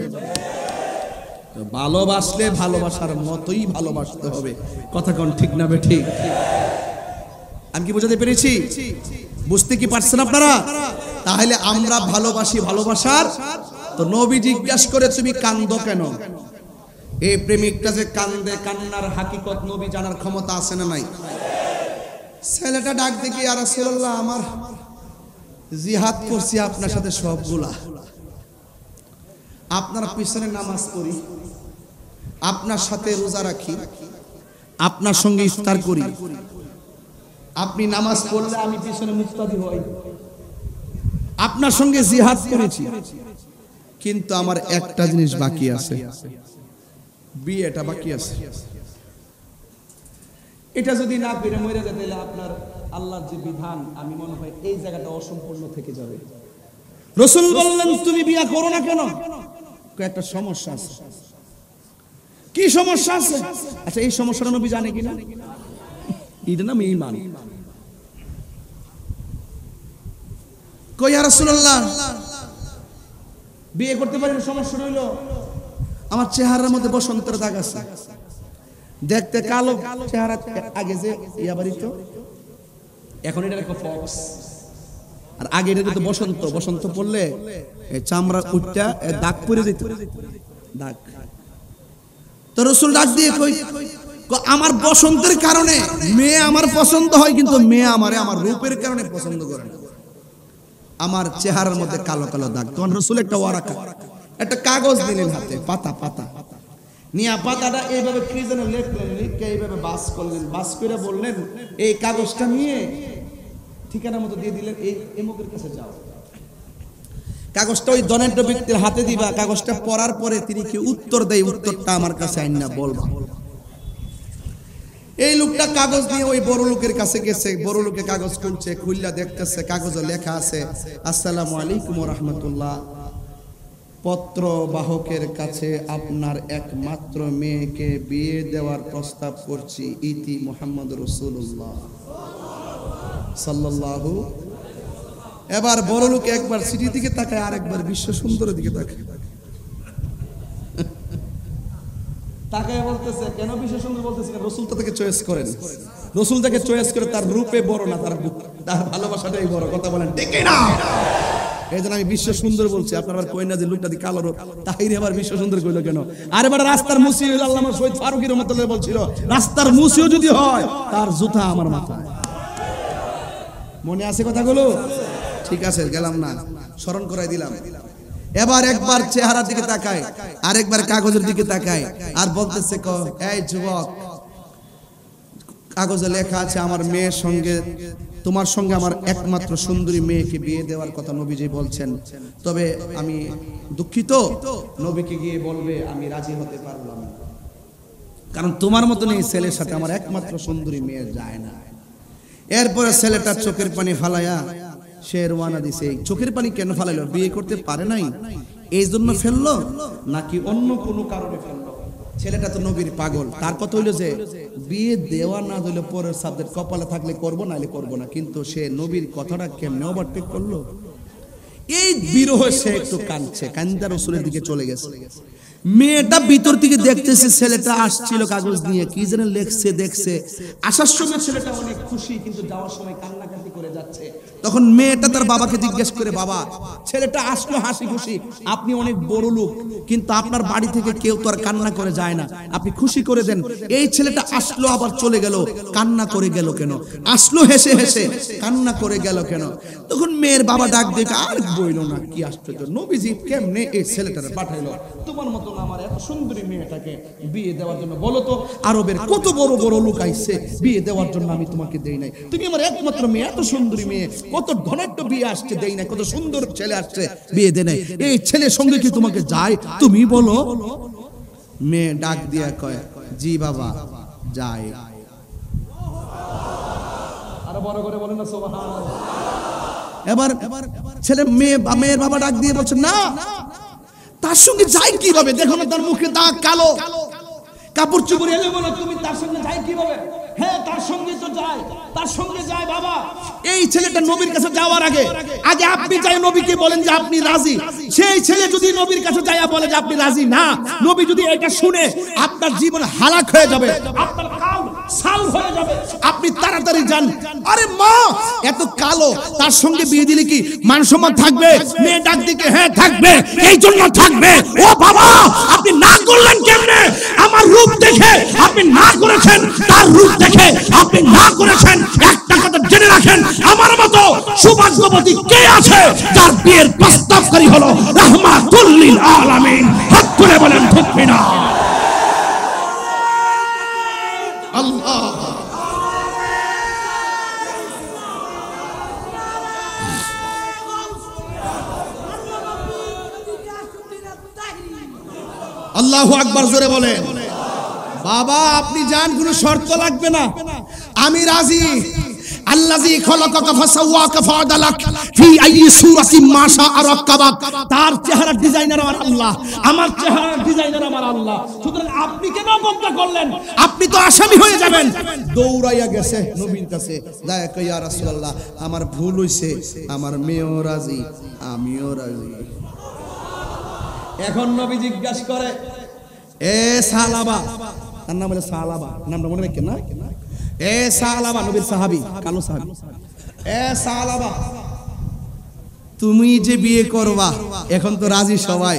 ভালোবাসলে ভালোবাসার মতোই ভালোবাসতে হবে। কথা কোন ঠিক না বে ঠিক? আমি কি বোঝাতে পেরেছি? বুঝতে কি পারছেন আপনারা? তাহলে আমরা ভালোবাসি ভালোবাসার। তো নবী জিজ্ঞাসা করে তুমি কান্দো কেন? এই প্রেমিকটা যে কান্দে, কান্নার হাকিকত নবী জানার ক্ষমতা আছে না নাই? ছেলেটা ডাক দেখি, ইয়া রাসূলুল্লাহ আমার জিহাদ করছি আপনার সাথে সবগুলা, আপনার পিছনে নামাজ পড়ি, আপনার সাথে রোজা রাখি, আপনার সঙ্গে ইফতার করি, আপনি নামাজ পড়লে আমি পিছনে মুক্তাদি হই, আপনার সঙ্গে জিহাদ করেছি, কিন্তু আমার একটা জিনিস বাকি আছে, বিয়েটা বাকি আছে। এটা যদি না করে মরে যায় তাহলে আপনার আল্লাহর যে বিধান আমি মনে হয় এই জায়গাটা অসম্পূর্ণ থেকে যাবে। রাসূল বললেন তুমি বিয়ে করো না কেন? একটা সমস্যা আছে। কি সমস্যা আছে? আচ্ছা এই সমস্যাটা নবী জানে কিনা? এটা নাম ঈমান। কই ইয়া রাসূলুল্লাহ বিয়ে করতে পারি না, সমস্যা হইল আমার চেহারার মধ্যে বসন্তের দাগ আছে, দেখতে কালো চেহারা, আগে যে ইয়াবাড়ি তো এখন এটা একটা ফক্স, আর আগে এটা তো বসন্ত, বসন্ত পড়লে চামড়া উঠটা দাগ পড়ে যেত, দাগ। তো রাসূল ডাক দিয়ে কই আমার বসন্তের কারণে মেয়ে আমার পছন্দ হয়, কিন্তু মেয়ে আমারে আমার রূপের কারণে পছন্দ করে না, আমার চেহারার মধ্যে কালো কালো দাগ। তখন রাসূল একটা ওয়ারাকা, একটা কাগজ দিলেন হাতে, পাতা পাতা নিয়া পাতাটা এইভাবে কি যেন লিখলেন, লিখে এইভাবে বাস করলেন, বাস করে বললেন এই কাগজটা নিয়ে ঠিকানার মতো দিয়ে দিলেন, এই এমকের কাছে যাও, কাগজটা ওই দনেন্দ্র ব্যক্তির হাতে দিবা, কাগজটা পড়ার পরে তিনি কি উত্তর দেয় উত্তরটা আমার কাছে আইনা বলবা। এই লোকটা কাগজ নিয়ে ওই বড় লোকের কাছে গেছে, বড় লোকে কাগজ খুলছে, খুললা দেখতেছে কাগজে লেখা আছে আসসালামু আলাইকুম ওয়া রাহমাতুল্লাহ, পত্র বাহকের কাছে আপনার একমাত্র মেয়েকে বিয়ে দেওয়ার প্রস্তাব করছি, ইতি মুহাম্মদ রাসূলুল্লাহ সাল্লাল্লাহু। এবার বড় লোক একবার চিঠি দিকে তাকায়, আর একবার বিশ্ব সুন্দরের দিকে তাকায়, তাকায় বলতেছে কেন বিশ্ব সুন্দর বলতেছে, রাসূল তো তাকে চয়েস করেন, রাসূল তাকে চয়েস করে, তার রূপে বড় না, তার ভালোবাসাটাই বড়। কথা বলেন ঠিক না? এই জন্য আমি বিশ্ব সুন্দর বলছি। আপনার আবার কই না যে লোকটা দি কালো রূপ, তাহিরে আবার বিশ্ব সুন্দর কইলো কেন? আর এবার রাস্তার মুসি হইল, আল্লামা শহীদ ফারুকী রহমাতুল্লাহ বলছিল রাস্তার মুসিও যদি হয় তার জুতা আমার মাথায়। মনে আছে কথাগুলো? ঠিক আছে, গেলাম না, স্মরণ করাই দিলাম। এবার একবার চেহারার দিকে তাকায়, আরেকবার কাগজের দিকে তাকায়, আর বলতেছে এই যুবক, কাগজে লেখা আছে আমার মেয়ের সঙ্গে, তোমার সঙ্গে আমার একমাত্র সুন্দরী মেয়েকে বিয়ে দেওয়ার কথা নবীজি বলছেন, তবে আমি দুঃখিত, নবীকে গিয়ে বলবে আমি রাজি হতে পারলাম না, কারণ তোমার মতন এই ছেলের সাথে আমার একমাত্র সুন্দরী মেয়ে যায় না। এরপরে ছেলেটা চোখের পানি ফালাইয়া সে রওনা দিছে। চোখের পানি কেন ফালাইলো? বিয়ে করতে পারে নাই এই জন্য ফেললো, নাকি অন্য কোনো কারণে ফেললো? ছেলেটা তো নবীর পাগল, তার কথা হইলো যে বিয়ে দেওয়া না দিলে পরের সাবজেক্ট কপালে থাকলে করবো, নাইলে করবো না। কিন্তু সে নবীর কথাটা কেমনে ওভারটেক করলো? এই বিরহ সে একটু কাঁদছে, কান্দা রাসূলের দিকে চলে গেছে। মেয়েটা ভিতর থেকে দেখতেছে ছেলেটা আসছিল কাগজ নিয়ে, কি যেন লেখছে দেখছে। আসার সময় ছেলেটা অনেক খুশি, কিন্তু যাওয়ার সময় কান্নাকাটি করে যাচ্ছে। তখন মেয়েটা তার বাবাকে জিজ্ঞেস করে, বাবা ছেলেটা আসলো হাসি খুশি, আপনি অনেক বড় লোক, কিন্তু আপনার বাড়ি থেকে কেউ তো আর কান্না করে যায় না, আপনি খুশি করে দেন। এই ছেলেটা আসলো আবার চলে গেল, কান্না করে গেল কেন? আসলো হেসে হেসে, কান্না করে গেল কেন? তখন মেয়ের বাবা ডাক দেখে আর বইল না, কি আশ্চর্য, নবীজি কেমনে এই ছেলেটারে পাঠাইলো তোমার মতো আমার এত সুন্দরী মেয়েটাকে বিয়ে দেওয়ার জন্য? বলো তো আরবের কত বড় বড় লোক আইছে বিয়ে দেওয়ার জন্য, আমি তোমাকে দেই নাই। তুমি আমার একমাত্র মেয়ে, এত সুন্দরী মেয়ে, কত ধনাঢ্য বিয়ে আসছে দেই নাই, কত সুন্দর ছেলে আসছে বিয়ে দেয় নাই, এই ছেলের সঙ্গে কি তোমাকে যায়? তুমি বলো। মেয়ে ডাক দিয়া কয়, জি বাবা যায়। আরো বড় করে বলেন না সুবহানাল্লাহ। এবার ছেলে মেয়ের বাবা ডাক দিয়ে বলছে, না তার সঙ্গে যাই কিভাবে? দেখো না তার মুখে দাগ, কালো কাপড় চোপড় এলে বলো, তুমি তার সঙ্গে যাই কিভাবে? হ্যাঁ তার সঙ্গে তো যায়, তার সঙ্গে যায় বাবা। এই ছেলেটা নবীর কাছে যাওয়ার আগে আপনি যাই নবীকে বলেন যে আপনি রাজি। সেই ছেলে যদি নবীর কাছে যায় বলে যে আপনি রাজি না, নবী যদি এটা শুনে আপনার জীবন হালাক হয়ে যাবে, আপনার কাল সাল হয়ে যাবে, আপনি তাড়াতাড়ি যান। আরে মা এত কালো, তার সঙ্গে বিয়ে দিলে কি মান সম্মান থাকবে? মেয়ে ডাক দিকে, হ্যাঁ থাকবে, এই জন্য থাকবে। ও বাবা আপনি না করলেন কেমনে? আমার রূপ দেখে আপনি না করেছেন, তার রূপ দেখে আপনি না করেছেন। একটা কথা জেনে রাখেন, আমার মতো সৌভাগ্যবতী কে আছে যার বিয়ের প্রস্তাবকারী হলো রাহমাতুল লিল আলামিন? হাত তুলে বলেন ঠিক না? আল্লাহ আল্লাহু আকবার জোরে বলেন। বাবা আপনি যান, কোনো শর্ত লাগবে না, আমি রাজি। আল্লাযী খলাকাকা ফাসাওয়াকা ফাআদালাক ফি আইয়ি সূরাতিন মা শাআ রাক্কাবাক। তার চেহারার ডিজাইনার আমার আল্লাহ, আমার চেহারার ডিজাইনার আমার আল্লাহ। সুতরাং আপনি কেন অবজ্ঞা করলেন? আপনি তো আসামি হয়ে যাবেন। দৌড়াইয়া গেছে নবীর কাছে, যায় কই ইয়া রাসূলুল্লাহ আমার ভুল হইছে, আমার মেয়েও রাজি, আমিও রাজি। এখন নবী জিজ্ঞাসা করে, এ সালাবা, তার নাম হলো সালাবা, নামটা মনে রাখেন না? এ সালাবা, নবীর সাহাবী, কালো সাহাবী। এ সালাবা তুমি যে বিয়ে করবা, এখন তো রাজি সবাই,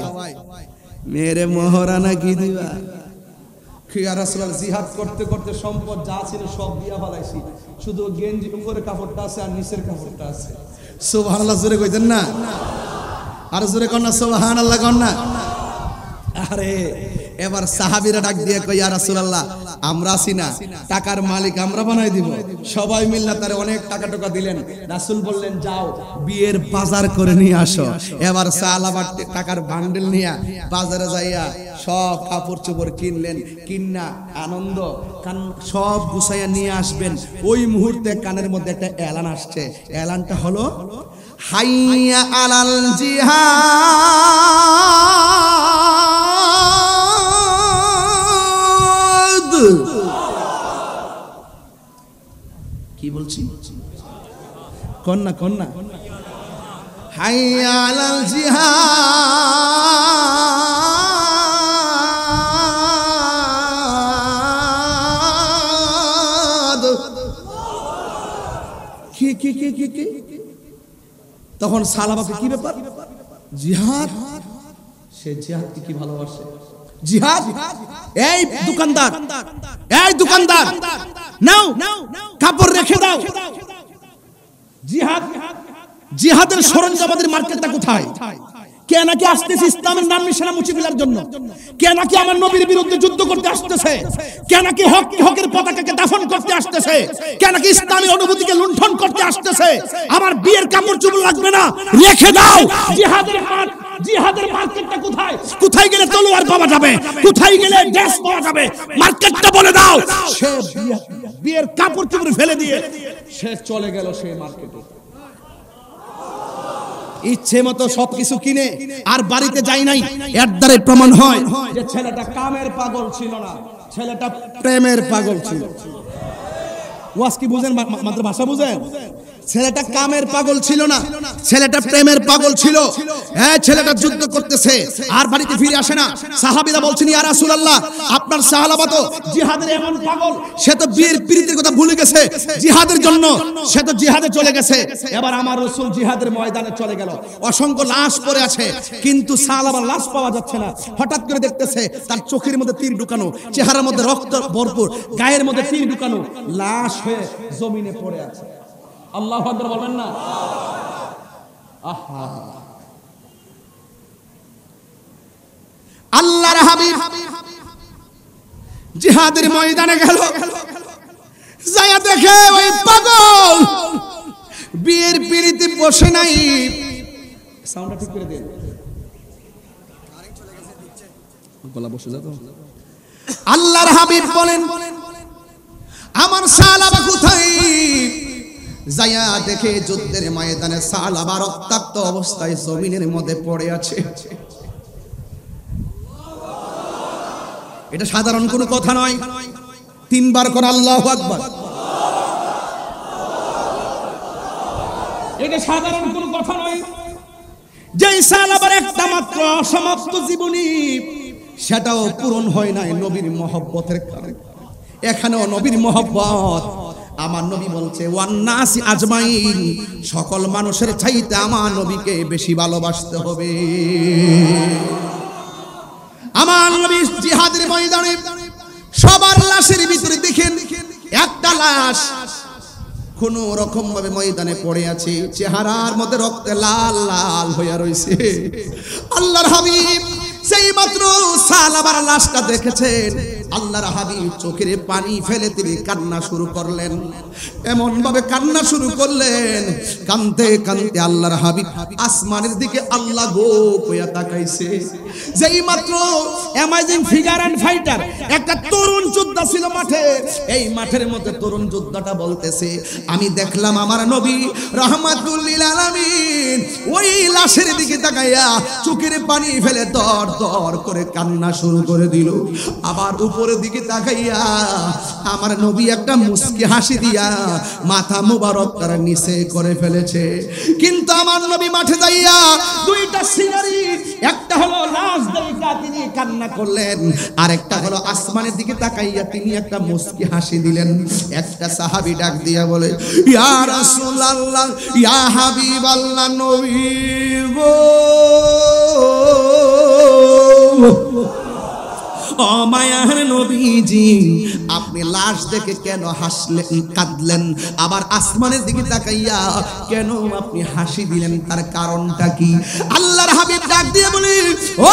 মেরে মহারানা কি দিবা? ইয়া রাসূলুল্লাহ জিহাদ করতে করতে সম্পদ যা ছিল সব দিয়া ফেলাইছি, শুধু গেঞ্জি উপরে কাপড়টা আছে আর নিচের কাপড়টা আছে। সুবহানাল্লাহ জোরে কইতেন না? আর জোরে কর না সুবহানাল্লাহ কর না। আরে এবার সাহাবীরা ডাক দিয়ে কই ইয়া রাসূলুল্লাহ আমরা আছি না, টাকার মালিক আমরা বানাই দিব। সবাই মিল্লা তারে অনেক টাকা টাকা দিলেন। রাসূল বললেন যাও বিয়ের বাজার করে নিয়ে আসো। এবার সাহাবা টাকার বান্ডেল নিয়ে বাজারে যাইয়া সব কাপড় চোপড় কিনলেন, কিন্না আনন্দ কান সব গুছাইয়া নিয়ে আসবেন। ওই মুহূর্তে কানের মধ্যে একটা এলান আসছে, এলানটা হলো হাইয়া আলাল জিহাদ। কি বলছি? কন্যা কন্যা হাইয়া আলাল জিহাদ। কি কি কি কি কি তখন সালাবাকে কি ব্যাপার? জিহাদ। সে জিহাদকে কি ভালোবাসে? জিহাদ। এই দোকানদার, এই দোকানদার নাও কাপড় রেখে দাও। জিহাদ, জিহাদের সরঞ্জামাদের মার্কেটটা কোথায়? কে নাকি আসতেছে ইসলামের নাম নিশানা মুছে ফেলার জন্য? কে নাকি আমার নবীর বিরুদ্ধে যুদ্ধ করতে আসতেছে? কে নাকি হকের পতাকাকে দাফন করতে আসতেছে? কে নাকি ইসলামী অনুভূতিকে লুণ্ঠন করতে আসতেছে? আমার বিয়ের কাপড় চোপড় লাগবে না, রেখে দাও। জিহাদের মাঠ, জিহাদের মার্কেটটা কোথায়? কোথায় গেলে তলোয়ার পাওয়া যাবে? কোথায় গেলে ড্রেস পাওয়া যাবে? মার্কেটটা বলে দাও। সে বিয়ের কাপড় চোপড় ফেলে দিয়ে সে চলে গেল সেই মার্কেটে। ইচ্ছে মতো সবকিছু কিনে আর বাড়িতে যাই নাই। এর দ্বারা প্রমাণ হয় যে ছেলেটা কামের পাগল ছিল না, ছেলেটা প্রেমের পাগল ছিল। ওয়াজ কি বুঝেন? মাত্র ভাষা বুঝেন? ছেলেটা কামের পাগল ছিল না, ছেলেটা প্রেমের পাগল ছিল। হ্যাঁ, ছেলেটা যুদ্ধ করতেছে আর বাড়িতে ফিরে আসে না। সাহাবীরা বলছেন ইয়া রাসূলুল্লাহ আপনার সাহাবা তো জিহাদের এমন পাগল, সে তো বিয়ের প্রীতির কথা ভুলে গেছে, জিহাদের জন্য সে তো জিহাদে চলে গেছে। এবার আমার রাসূল জিহাদের ময়দানে চলে গেল, অসংখ্য লাশ পড়ে আছে, কিন্তু সাহাবার লাশ পাওয়া যাচ্ছে না। হঠাৎ করে দেখতেছে তার চোখের মধ্যে তীর ঢুকানো, চেহারার মধ্যে রক্ত ভরপুর, গায়ের মধ্যে তীর ঢুকানো, লাশ হয়ে জমিনে পড়ে আছে। আল্লাহু আকবার বলবেন না? আহা, আল্লাহর হাবিব জিহাদের ময়দানে গেল, যায়া দেখে ওই পাগল বিয়ের পিড়িতে বসে নাই। সাউন্ডটা ঠিক করে দেন, গলা বসে যা তো। আল্লাহর হাবিব বলেন আমার সাহাবা কোথায়? যায়া দেখে যুদ্ধের ময়দানে সাহাবা রক্তাক্ত অবস্থায় জমিনের মধ্যে পড়ে আছে। এটা সাধারণ কোনো কথা নয়। তিনবার করে আল্লাহু আকবার। এটা সাধারণ কোনো কথা নয়। যেই সাহাবার একটা মাত্র অসমাপ্ত জীবনী, সেটাও পূরণ হয় নাই নবীর মহব্বতের কারণে। এখানেও নবীর মহব্বত। আমার নবী বলছে ওয়ান্নাসি আজমাইন, সকল মানুষের চাইতে আমার নবীকে বেশি ভালোবাসতে হবে। আমার নবী জিহাদের ময়দানে সবার লাশের ভিতরে দেখেন একটা লাশ কোন রকম ভাবে ময়দানে পড়ে আছে, চেহারার মধ্যে রক্তে লাল লাল হয়ে রয়েছে। আল্লাহর হাবিব সেই মাত্র সাহাবার লাশটা দেখেছেন, আল্লাহর হাবিব চোখের পানি ফেলে তিনি কান্না শুরু করলেন। এমন ভাবে কান্না শুরু করলেন, কাঁদতে কাঁদতে আল্লাহর হাবিব আসমানের দিকে আল্লাহ গো কইয়া তাকাইছে। যেই মাত্র অ্যামেজিং ফিগার এন্ড ফাইটার একটা তরুণ যোদ্ধা ছিল মাঠে, এই মাঠের মধ্যে তরুণ যোদ্ধাটা বলতেছে আমি দেখলাম আমার নবী রাহমাতুল লিল আলামিন ওই লাশের দিকে তাকাইয়া চোখের পানি ফেলে দর দর করে কান্না শুরু করে দিল। আবার উপরের দিকে তাকাইয়া আমার নবী একটা মুস্কি হাসি দিয়া মাথা মুবারক তার নিচে করে ফেলেছে। কিন্তু আমার নবী মাঠে যাইয়া দুইটা সিনারি, একটা হলো লাশ দেখা তিনি কান্না করলেন, আর একটা হলো আসমানের দিকে তাকাইয়া তিনি একটা মুস্কি হাসি দিলেন। একটা সাহাবী ডাক দিয়া বলে ইয়া রাসূলুল্লাহ, ইয়া হাবিবাল্লাহ, নবী গো ও মায়ার নবীজি আপনি লাশ দেখে কেন হাসলেন কাঁদলেন আবার আসমানের দিকে তাকাইয়া কেন আপনি হাসি দিলেন তার কারণটা কি আল্লাহর হাবিব ডাক দিয়ে বলে ও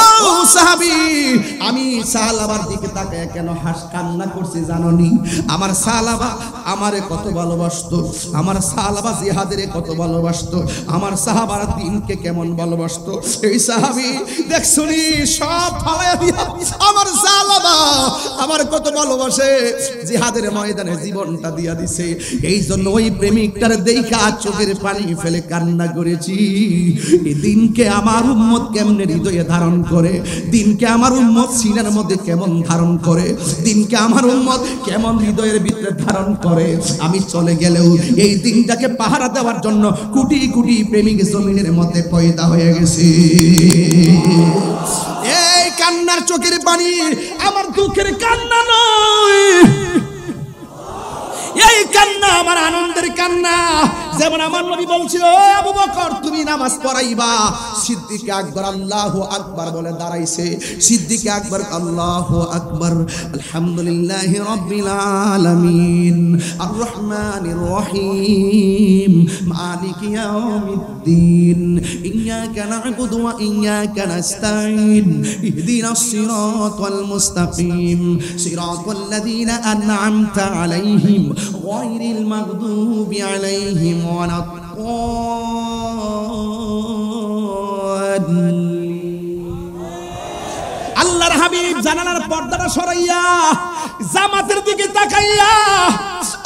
সাহাবী আমি সাহাবার দিকে তাকাইয়া কেন কান্না করছি জানোনি আমার সাহাবা আমারে কত ভালোবাসতো আমার সাহাবা জিহাদের কত ভালোবাসতো আমার সাহাবার দ্বীনকে কেমন ভালোবাসতো এই সাহাবী দেখছুনি সব ফালায়া দিয়া আমার সাহাবা আমার কত ভালোবাসে জিহাদের ময়দানে জীবনটা দিয়া দিছে এই জন্য ওই প্রেমিকটার দেখা চোখের পানি ফেলে কান্না করেছি এই দিনকে আমার উম্মত কেমনে হৃদয়ে ধারণ করে দিনকে আমার উম্মত সিনার মধ্যে কেমন ধারণ করে দিনকে আমার উম্মত কেমন হৃদয়ের ভিতরে ধারণ করে আমি চলে গেলেও এই দিনটাকে পাহারা দেওয়ার জন্য কোটি কোটি প্রেমিক জমিনের মধ্যে পয়দা হয়ে গেছে এই কান্নার চোখের পানি আমার দুঃখের কান্না নয় এই কান্না আমার আনন্দের কান্না যেমন আমার নবী বলছিল ও আবু বকর তুমি নামাজ পড়াইবা সিদ্দিক আকবর আল্লাহু আকবার বলে দাঁড়াইছে সিদ্দিক আকবর আল্লাহু আকবার আলহামদুলিল্লাহি রাব্বিল আলামিন আর রহমানির রহিম মালিকি ইয়াউমিদ্দিন ইয়্যাকা না'বুদু ওয়া ইয়্যাকা নাস্তাঈন ইহদিনাস সিরাতাল মুস্তাকিম সিরাতাল লাযীনা আন'আমতা আলাইহিম গায়রিল মাগদুবি আলাইহিম ওয়া আল্লাহর হাবিব জানালার পর্দাটা সরাইয়া জামাতের দিকে তাকাইয়া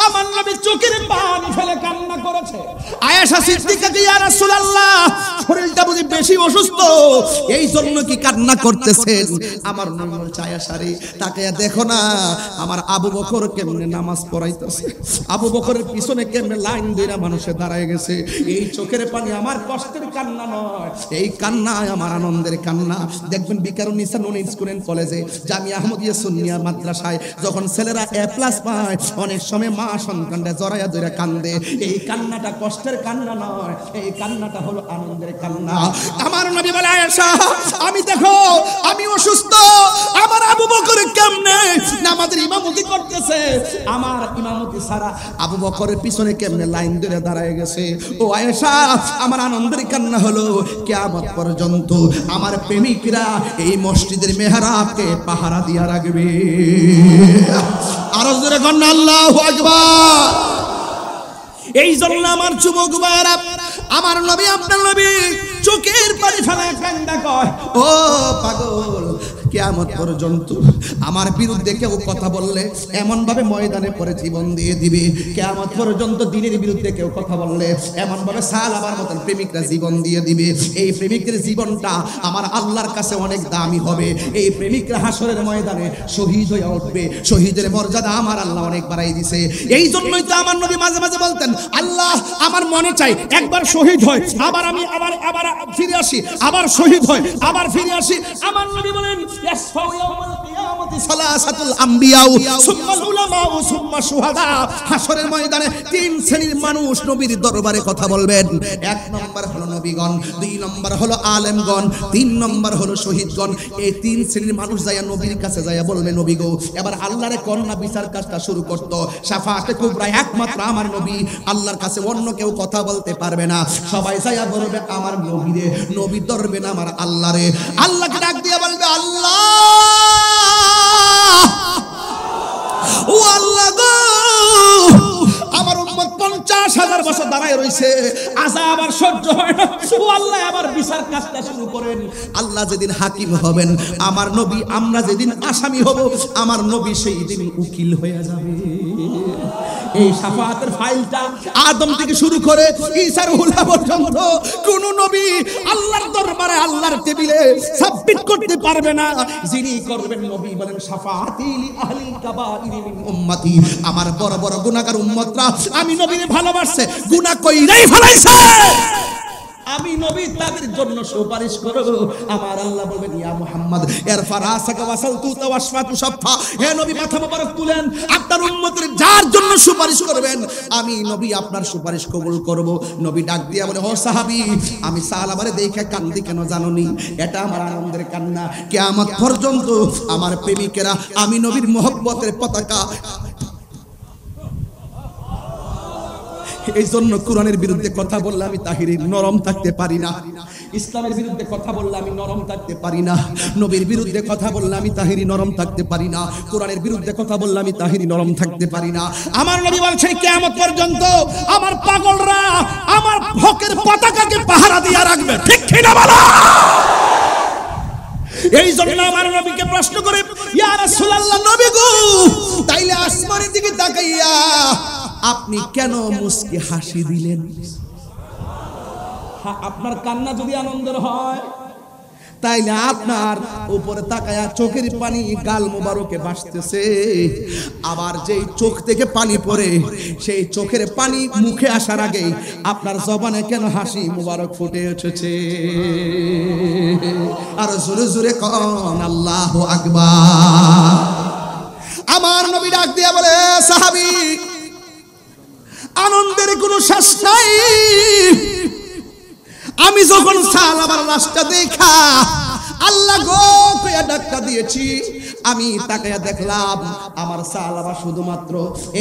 আমার নবী চোখের পানি ফেলে কান্না করেছে আয়েশা সিদ্দিকা কি ইয়া রাসূলুল্লাহ শরীরটা বুঝি বেশি অসুস্থ এই জন্য কি কান্না করতেছেন আমার নবী বলছে আয়েশা রে তাকায়া দেখো না আমার আবু বকর কেমনে নামাজ পড়াইতেছে আবু বকরের পিছনে কেমনে লাইন ধরে মানুষে দাঁড়ায় গেছে এই চোখের পানি আমার কষ্টের কান্না নয় এই কান্না আমার আনন্দের কান্না দেখবেন বিকারুন নিসা নন স্কুল কলেজে জামিয়া আহমদিয়া সুন্নিয়া মাদ্রাসায় যখন ছেলেরা A+ পায় অনেক সময় মা সন্তানরা জড়াইয়া ধরে কান্দে এই কান্নাটা কষ্টের কান্না নয় এই কান্নাটা হলো আনন্দের কান্না আমার নবী বলে আয়েশা আমি দেখো আমি অসুস্থ আমার আবু বকর কেমনে নামাজের ইমামতি করতেছে আমার ইমামতি ছাড়া আবু বকরের পিছনে কেমনে লাইন ধরে দাঁড়ায় গেছে ও আয়েশা আমার আনন্দের কান্না হলো কিয়ামত পর্যন্ত আমার প্রেমিকরা এই মসজিদের মেহরাবকে পাহারা দিয়া রাখবে আর জোরে কর আল্লাহু আকবার এই জন্য আমার যুবক ভাইরা আমার নবী আপনার নবী চোখের পানি ফেলে কান্না কয় ও পাগল কিয়ামত পর্যন্ত আমার বিরুদ্ধে কেউ কথা বললে এমন ভাবে ময়দানে পড়ে জীবন দিয়ে দিবে কিয়ামত পর্যন্ত দ্বীনের বিরুদ্ধে কেউ কথা বললে এমন ভাবে সাহাবার মতন প্রেমিকরা জীবন দিয়ে দিবে এই প্রেমিকদের জীবনটা আমার আল্লাহর কাছে অনেক দামি হবে এই প্রেমিকরা হাসরের ময়দানে শহীদ হয়ে উঠবে শহীদের মর্যাদা আমার আল্লাহ অনেক বাড়াই দিয়েছে এই জন্যই তো আমার নবী মাঝে মাঝে বলতেন আল্লাহ আমার মনে চাই একবার শহীদ হয় আবার আমি আবার ফিরে আসি আবার শহীদ হয় আবার ফিরে আসি আমার নবী বলেন ইয়াসফাউ ইয়াউমাল কিয়ামতি সালাসাতুল আম্বিয়া সুম্মাল উলামা সুম্মা শুহাদা হাসরের ময়দানে তিন শ্রেণীর মানুষ নবীর দরবারে কথা বলবেন এক নম্বর হলো নবীগণ দুই নম্বর হলো আলেমগণ তিন নম্বর হলো শহীদগণ এই তিন শ্রেণীর মানুষ যায়া নবীর কাছে যায়া বলবে নবী গো এবার আল্লাহরে কন্যা বিচার কাজটা শুরু করত শাফাআতে কুবরা একমাত্র আমার নবী আল্লাহর কাছে অন্য কেউ কথা বলতে পারবে না সবাই যায়া বলবে আমার নবীরে নবী ধরবে না আমার আল্লাহরে আল্লাহকে ডাক দিয়ে বলবে আল্লাহ ও আল্লাহ গো আমার উম্মত 50,000 বছর দাঁড়ায় রইছে আযাব আর সহ্য হয় না ও আল্লাহ আবার বিচার কাজটা শুরু করেন আল্লাহ যেদিন হাকিম হবেন আমার নবী আমরা যেদিন আসামি হব আমার নবী সেই দিন উকিল হয়ে যাবে এই শাফাআতের ফাইলটা আদম থেকে শুরু করে ঈসা রুহুল্লাহ পর্যন্ত কোন নবী আল্লাহর দরবারে আল্লাহর টেবিলে সাবমিট করতে পারবে না যিনি করবেন নবী বলেন শাফাআতি লি আহলিল কাবাইরি মিন উম্মতি আমার বড় বড় গুনাহগার উম্মতরা আমি নবীরে ভালোবাসছে গুনাহ কইরাই ফেলাইছে আমি নবী তাদের জন্য সুপারিশ করব। আমার আল্লাহ বলবেন ইয়া মুহাম্মদ ইরফা রাসাকা ওয়াসালতু তাওয়াশফাতু শাফা, হে নবী মাথা মোবারক তুলেন, আপনার উম্মতের যার জন্য সুপারিশ করবেন আমি নবী আপনার সুপারিশ কবুল করব। নবী ডাক দিয়া বলে, ও সাহাবী, আমি সাহাবারে দেখে কান্দি কেন জানোনি? এটা আমার আনন্দের কান্না। কিয়ামত পর্যন্ত আমার প্রেমিকেরা আমি নবীর মহব্বতের পতাকা। এই জন্য কোরআনের বিরুদ্ধে কথা বললে আমি তাহিরি নরম থাকতে পারি না, ইসলামের বিরুদ্ধে কথা বললে আমি নরম থাকতে পারি না, নবীর বিরুদ্ধে কথা বললে আমি তাহিরি নরম থাকতে পারি না, কোরআনের বিরুদ্ধে কথা বললে আমি তাহিরি নরম থাকতে পারি না। আমার নবী বলছেন কিয়ামত পর্যন্ত আমার পাগলরা আমার হকের পতাকাকে পাহারা দিয়ে রাখবে। ঠিক কি না বলো? এই জন্য আমার নবীকে প্রশ্ন করে, ইয়া রাসূলুল্লাহ, নবী গো, তাইলে আসমানের দিকে তাকাইয়া আপনি কেন মুস্কি হাসি দিলেন? আপনার কান্না যদি আনন্দের হয় তাইলে আপনার উপরে তাকায়া চোখের পানি গাল মোবারকে ভাসতেছে, আবার যেই চোখ থেকে পানি পড়ে সেই চোখের পানি মুখে আসার আগে আপনার জবানে কেন হাসি মোবারক ফুটে উঠেছে? আর জোরে জোরে কোন আল্লাহু আকবার। আমার নবী ডাক দিয়া বলে, সাহাবী, আনন্দের কোনো শেষ নাই। আমি যখন সাহাবার লাশটা দেখা আল্লাহ গো কইয়া ডাক্কা দিয়েছি, আমি তাকায়া দেখলাম আমার সাহাবা শুধুমাত্র